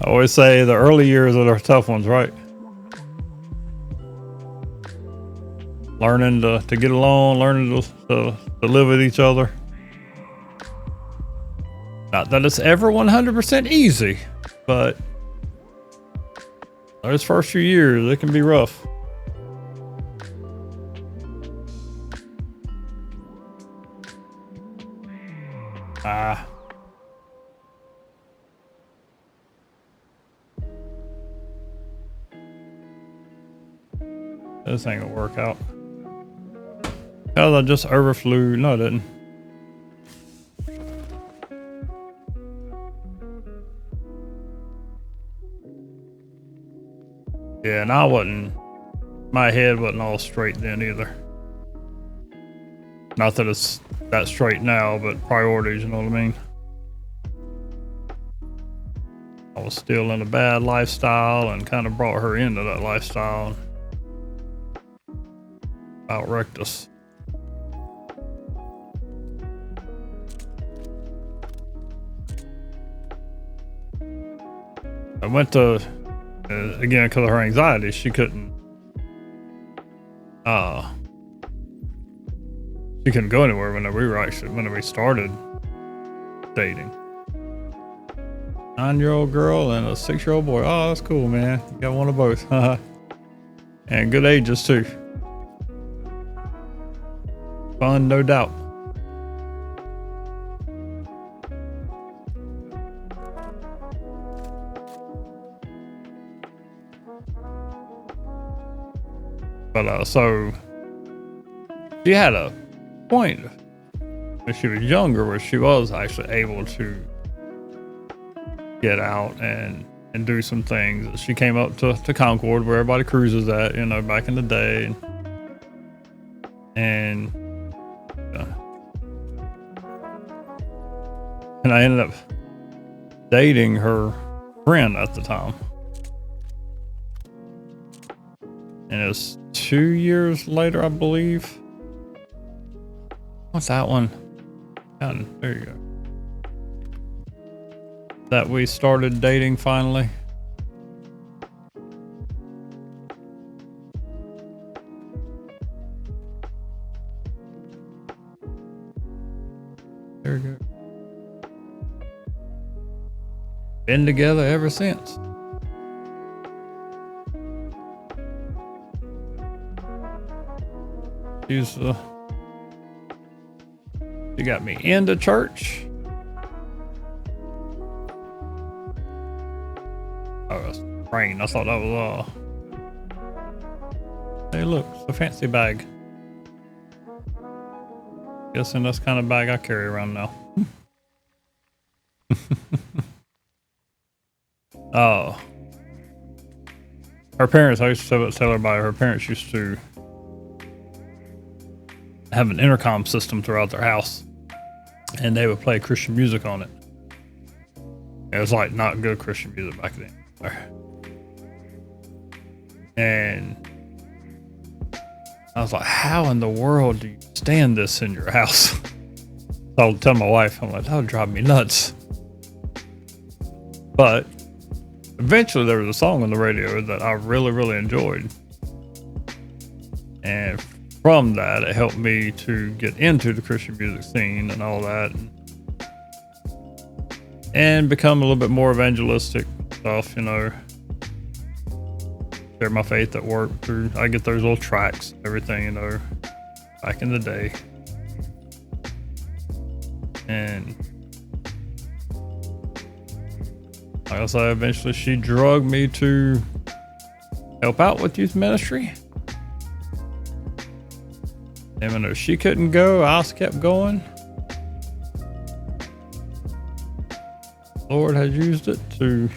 always say the early years are the tough ones, right? Learning to get along, learning to live with each other. Not that it's ever 100% easy, but those first few years, it can be rough. This ain't gonna work out. Hell, I just overflew. No, I didn't. Yeah, and I wasn't, my head wasn't all straight then either. Not that it's that straight now, but priorities, you know what I mean? I was still in a bad lifestyle and kind of brought her into that lifestyle. Outwrecked us. I went to, again, because of her anxiety, she couldn't go anywhere when we started dating. 9-year-old girl and a 6-year-old boy. Oh, that's cool, man. You got one of both. And good ages too. Fun, no doubt. But so she had a point when she was younger where she was actually able to get out and do some things. She came up to Concord where everybody cruises at, you know, back in the day. And I ended up dating her friend at the time. And it was 2 years later, I believe. What's that one? There you go. That we started dating finally. There we go. Been together ever since. She got me into church. Oh, that's rain. I thought that was hey, look, it's a fancy bag. Guessing that's the kind of bag I carry around now. Oh, her parents, I used to tell everybody, her parents used to have an intercom system throughout their house, and they would play Christian music on it. It was like not good Christian music back then. And I was like, how in the world do you stand this in your house? So I'll tell my wife, I'm like, that would drive me nuts. But eventually there was a song on the radio that I really, really enjoyed. And from that, it helped me to get into the Christian music scene and all that. And become a little bit more evangelistic stuff, you know. Share my faith at work through, I get those little tracts, everything, you know, back in the day. And like I said, eventually she drugged me to help out with youth ministry. Even though she couldn't go, I kept going. Lord has used it to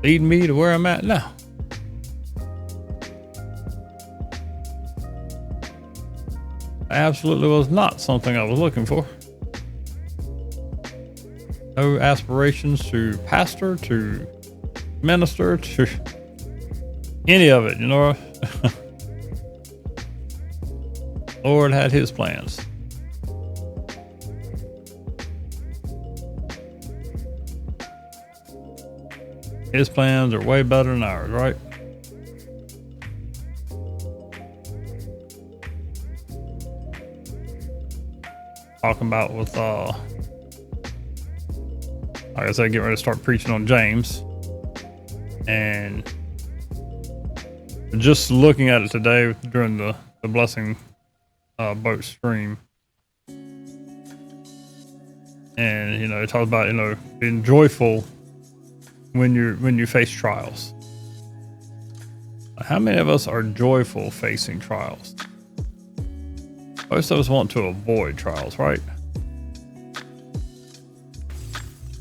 lead me to where I'm at now. Absolutely was not something I was looking for. no aspirations to pastor, to minister, to any of it, you know. Lord had his plans. His plans are way better than ours, right? Talking about with, like I said, getting ready to start preaching on James. And just looking at it today during the blessing boat stream. And, you know, it talks about, you know, being joyful when you face trials. How many of us are joyful facing trials? Most of us want to avoid trials, right?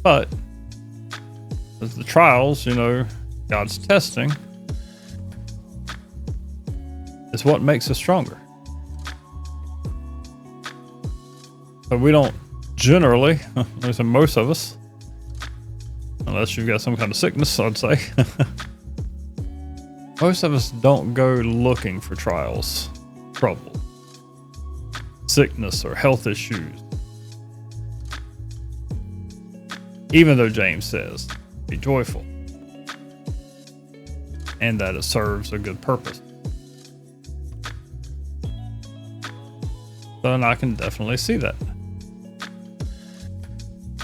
But as the trials, you know, God's testing is what makes us stronger. But we don't generally, at least most of us, unless you've got some kind of sickness, I'd say. Most of us don't go looking for trials, trouble, sickness, or health issues. Even though James says, be joyful, and that it serves a good purpose. So, and I can definitely see that.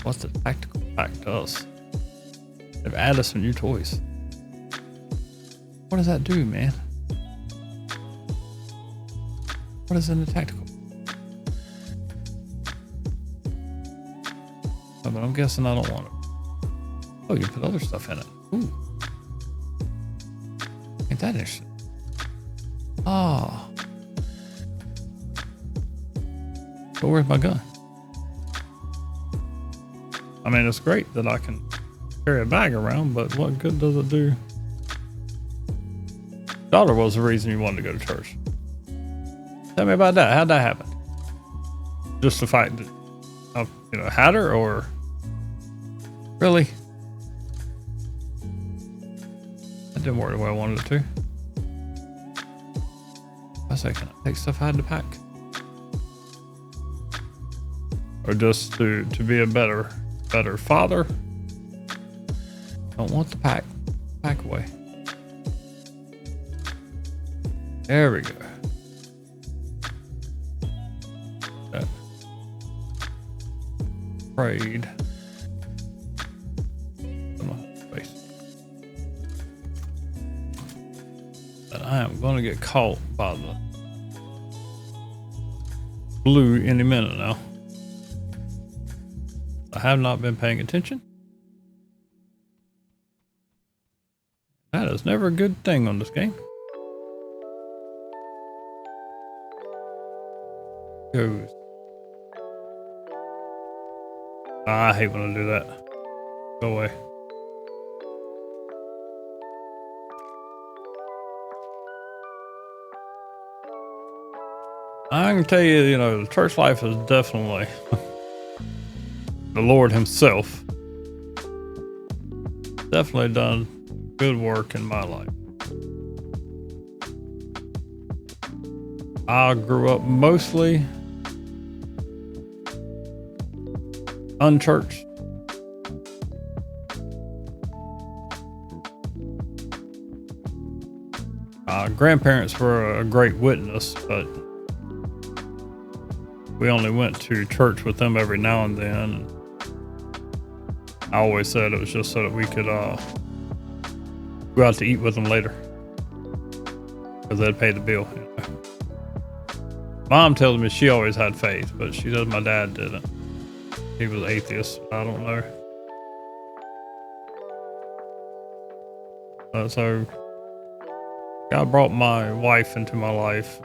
What's the tactical pack does? They've added some new toys. What does that do, man? What is in the tactical? Oh, but I'm guessing I don't want it. Oh, you can put other stuff in it. Ooh. Ain't that interesting? Ah. But where's my gun? I mean, it's great that I can carry a bag around, but what good does it do? Daughter was the reason you wanted to go to church. Tell me about that. How'd that happen? Just the fact that you know, had her, or really? That didn't work the way I wanted it to. I was like, can I take stuff out of the pack? Or just to be a better father? Don't want the pack away. There we go. That. Prayed. But I am going to get caught by the blue any minute now. I have not been paying attention. That is never a good thing on this game. Goes. I hate when I do that. Go away. I can tell you, you know, the church life is definitely the Lord himself definitely done good work in my life. I grew up mostly unchurched. Grandparents were a great witness, but we only went to church with them every now and then. I always said it was just so that we could go out to eat with them later, because they'd pay the bill. You know? Mom tells me she always had faith, but she says my dad didn't. He was atheist. I don't know. So God brought my wife into my life.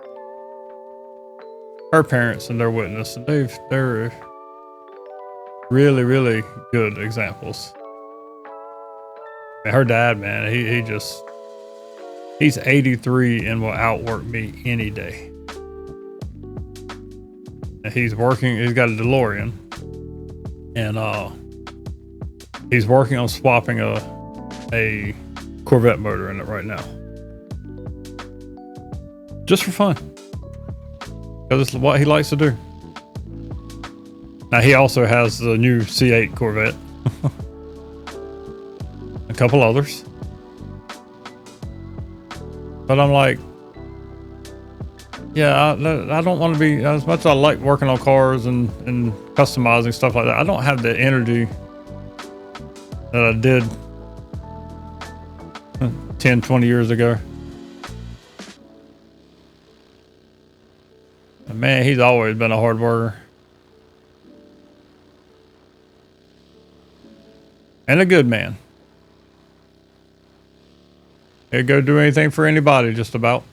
Her parents and their witness, they're really, really good examples. And her dad, man, he's 83 and will outwork me any day. And he's got a DeLorean, and He's working on swapping a Corvette motor in it right now. Just for fun. Because it's what he likes to do. Now he also has the new C8 Corvette. A couple others. But I'm like, yeah, I don't want to be, as much as I like working on cars and customizing stuff like that, I don't have the energy that I did 10, 20 years ago. And man, he's always been a hard worker. And a good man. He'd go do anything for anybody, just about.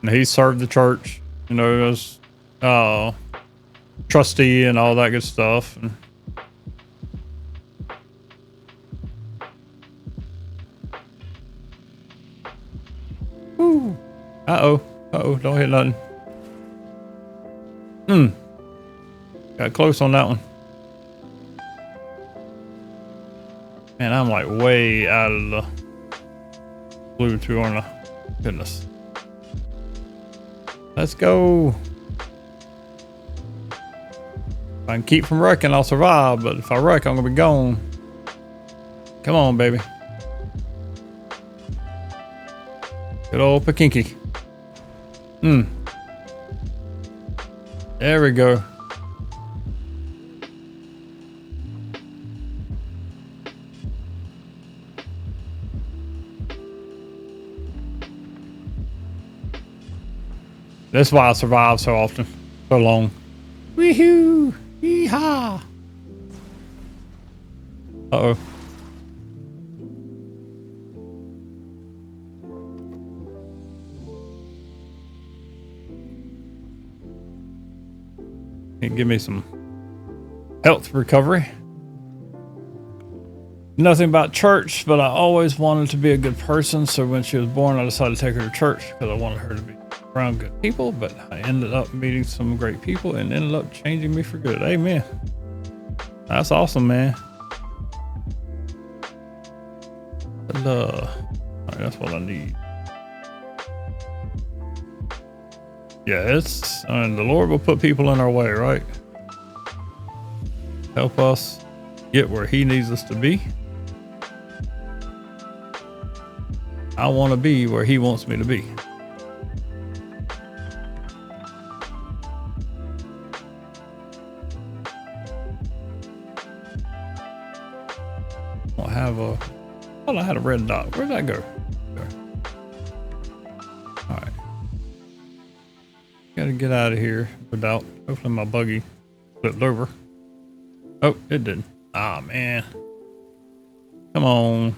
And he served the church, you know, as trustee and all that good stuff. And Uh-oh. Uh-oh, don't hit nothing. Got close on that one. Man, I'm like way out of the blue too, aren't I? Goodness. Let's go. If I can keep from wrecking, I'll survive, but if I wreck, I'm gonna be gone. Come on, baby. Good old Pakinky. There we go. That's why I survive so often, so long. Woohoo! Yeehaw! Uh-oh. Give me some health recovery. Nothing about church, but I always wanted to be a good person. So when she was born, I decided to take her to church because I wanted her to be around good people. But I ended up meeting some great people and ended up changing me for good. Amen. That's awesome, man. All right, that's what I need. Yeah, the Lord will put people in our way, right? Help us get where He needs us to be. I want to be where He wants me to be. I had a red dot. Where'd that go? There. All right. Gotta get out of here without, hopefully my buggy flipped over. Oh, it didn't. Ah, man. Come on.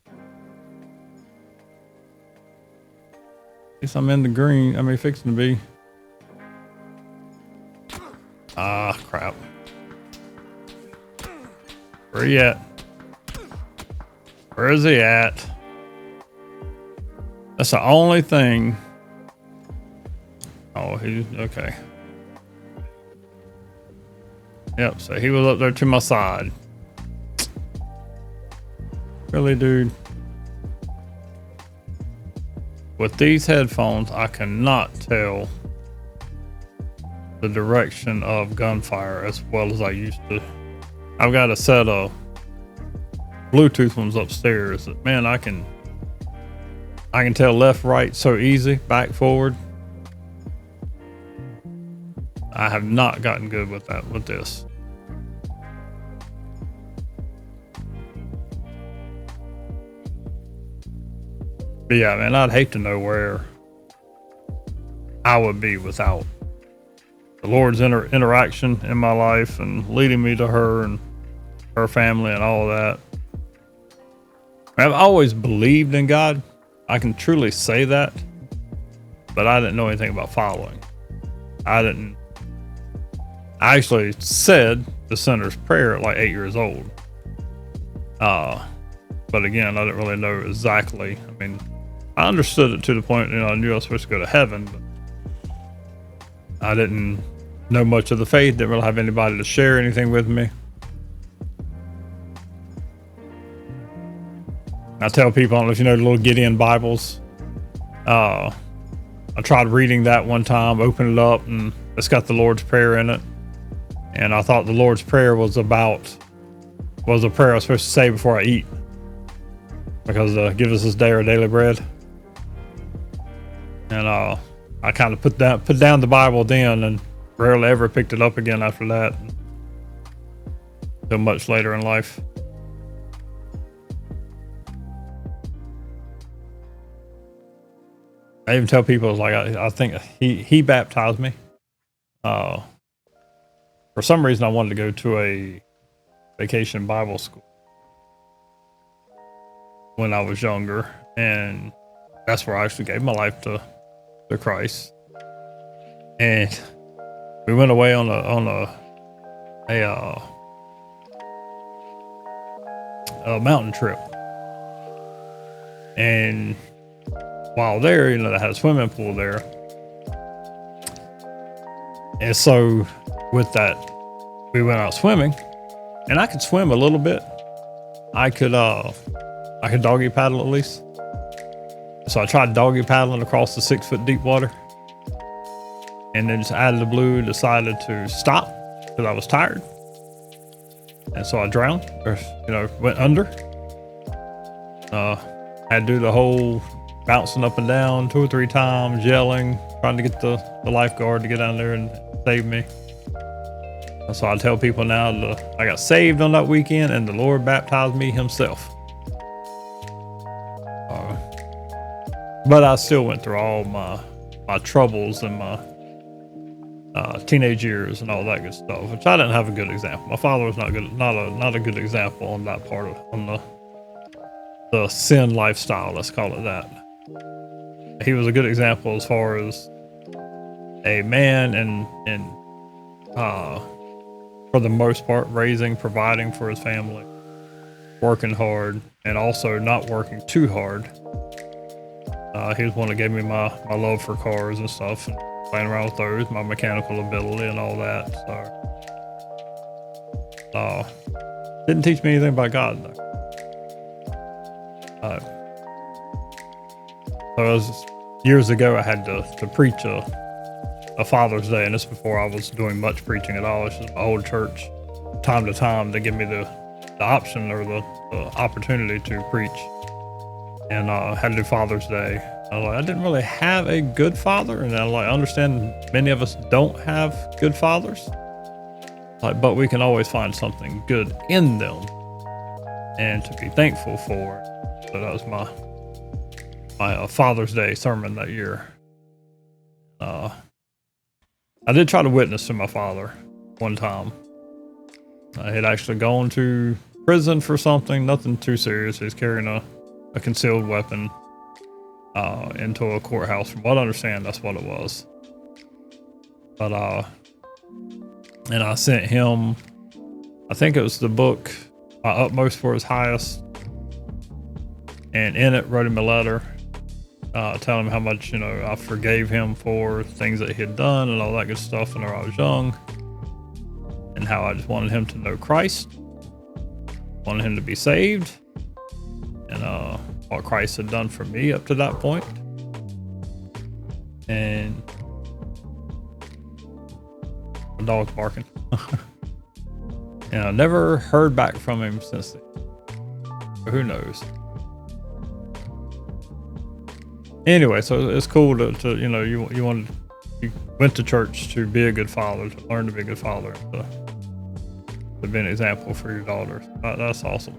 At least I'm in the green. I mean, fixing to be. Ah, crap. Where he at? Where is he at? That's the only thing. Oh, he's okay. Yep, so he was up there to my side. Really, dude? With these headphones, I cannot tell the direction of gunfire as well as I used to. I've got a set of Bluetooth ones upstairs that, man, I can tell left, right so easy, back, forward. I have not gotten good with that with this. But yeah, man, I'd hate to know where I would be without the Lord's interaction in my life and leading me to her and her family and all of that. I've always believed in God. I can truly say that, but I didn't know anything about following. I actually said the sinner's prayer at like 8 years old. But again, I didn't really know exactly. I mean, I understood it to the point, I knew I was supposed to go to heaven, but I didn't know much of the faith, didn't really have anybody to share anything with me. I tell people, I don't know if you know the little Gideon Bibles. I tried reading that one time, opened it up, and it's got the Lord's Prayer in it. And I thought the Lord's Prayer was a prayer I was supposed to say before I eat. Because give us this day our daily bread. And I kind of put down the Bible then, and rarely ever picked it up again after that. Until much later in life. I even tell people, like, I think he baptized me. For some reason, I wanted to go to a vacation Bible school when I was younger, and that's where I actually gave my life to Christ. And we went away on a mountain trip, and while there, you know, they had a swimming pool there. And so with that, we went out swimming, and I could swim a little bit. I could doggy paddle at least. So I tried doggy paddling across the 6 foot deep water, and then just out of the blue decided to stop because I was tired. And so I drowned, or, you know, went under. Had to do the whole bouncing up and down 2 or 3 times, yelling, trying to get the lifeguard to get down there and save me. And so I tell people now that I got saved on that weekend, and the Lord baptized me himself. But I still went through all my troubles and my teenage years and all that good stuff, which I didn't have a good example. My father was not a good example on that part on the sin lifestyle, let's call it that. He was a good example as far as a man and for the most part, providing for his family, working hard, and also not working too hard. He was one that gave me my love for cars and stuff, and playing around with those, my mechanical ability and all that. So, didn't teach me anything about God though. So it was years ago, I had to preach a Father's Day, and this before I was doing much preaching at all. It's just my old church, time to time, they give me the option or the opportunity to preach, and had to do Father's Day. I didn't really have a good father, and I understand many of us don't have good fathers, but we can always find something good in them and to be thankful for. So that was my Father's Day sermon that year. I did try to witness to my father one time. I had actually gone to prison for something, nothing too serious. He's carrying a concealed weapon into a courthouse. From what I understand, that's what it was. But and I sent him, I think it was the book, My Utmost for His Highest, and in it wrote him a letter telling him how much, you know, I forgave him for things that he had done and all that good stuff when I was young, and how I just wanted him to know Christ, wanted him to be saved, and what Christ had done for me up to that point. And my dog's barking. And I never heard back from him since then. So who knows? Anyway, so it's cool to you know, you went to church to be a good father, to learn to be a good father, to be an example for your daughter. That's awesome.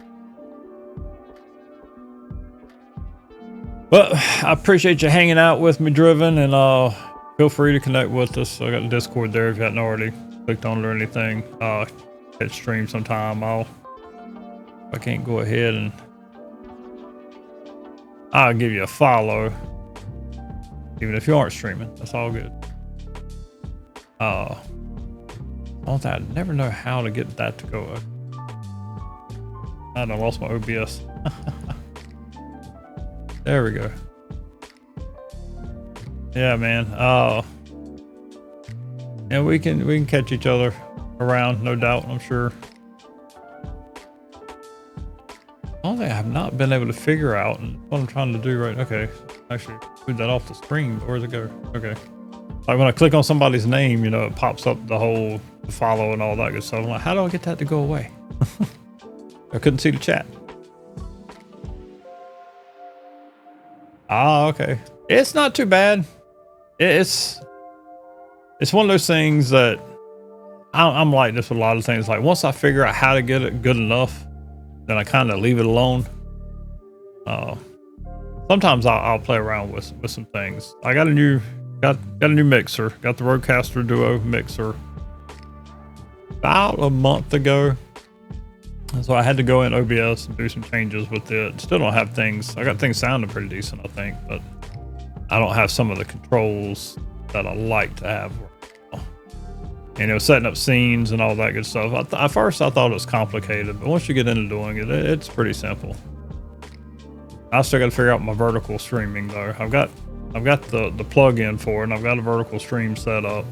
But I appreciate you hanging out with me, Driven, and feel free to connect with us. I got the Discord there if you hadn't already clicked on it or anything. Hit stream sometime. I can't go ahead and I'll give you a follow, even if you aren't streaming. That's all good. I never know how to get that to go. I lost my OBS. There we go. Yeah, man. And we can catch each other around, no doubt, I'm sure. One thing I have not been able to figure out, and what I'm trying to do right, okay, actually move that off the screen, but where's it go? Okay. Like when I click on somebody's name, you know, it pops up the whole follow and all that good stuff. I'm like, how do I get that to go away? I couldn't see the chat. Ah, okay. It's not too bad. It's one of those things that I'm like this with a lot of things. Like once I figure out how to get it good enough, then I kind of leave it alone. Sometimes I'll play around with some things. I got a new mixer. Got the Rodecaster Duo mixer about a month ago. So I had to go in OBS and do some changes with it. Still don't have things. I got things sounding pretty decent, I think, but I don't have some of the controls that I like to have. You know, setting up scenes and all that good stuff. At first I thought it was complicated, but once you get into doing it, it's pretty simple. I still got to figure out my vertical streaming though. I've got the plug-in for it, and I've got a vertical stream set up.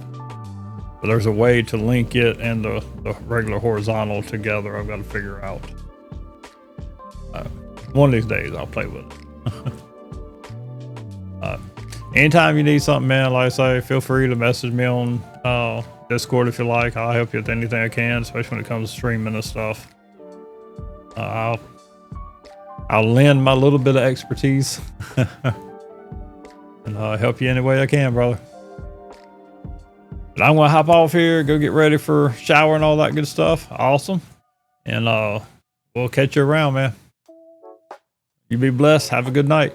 But there's a way to link it and the regular horizontal together. I've got to figure out. One of these days I'll play with it. Anytime you need something, man, like I say, feel free to message me on Discord if you like. I'll help you with anything I can, especially when it comes to streaming and stuff. I'll lend my little bit of expertise and help you any way I can, brother. But I'm gonna hop off here, go get ready for shower and all that good stuff. Awesome. And we'll catch you around, man. You be blessed. Have a good night.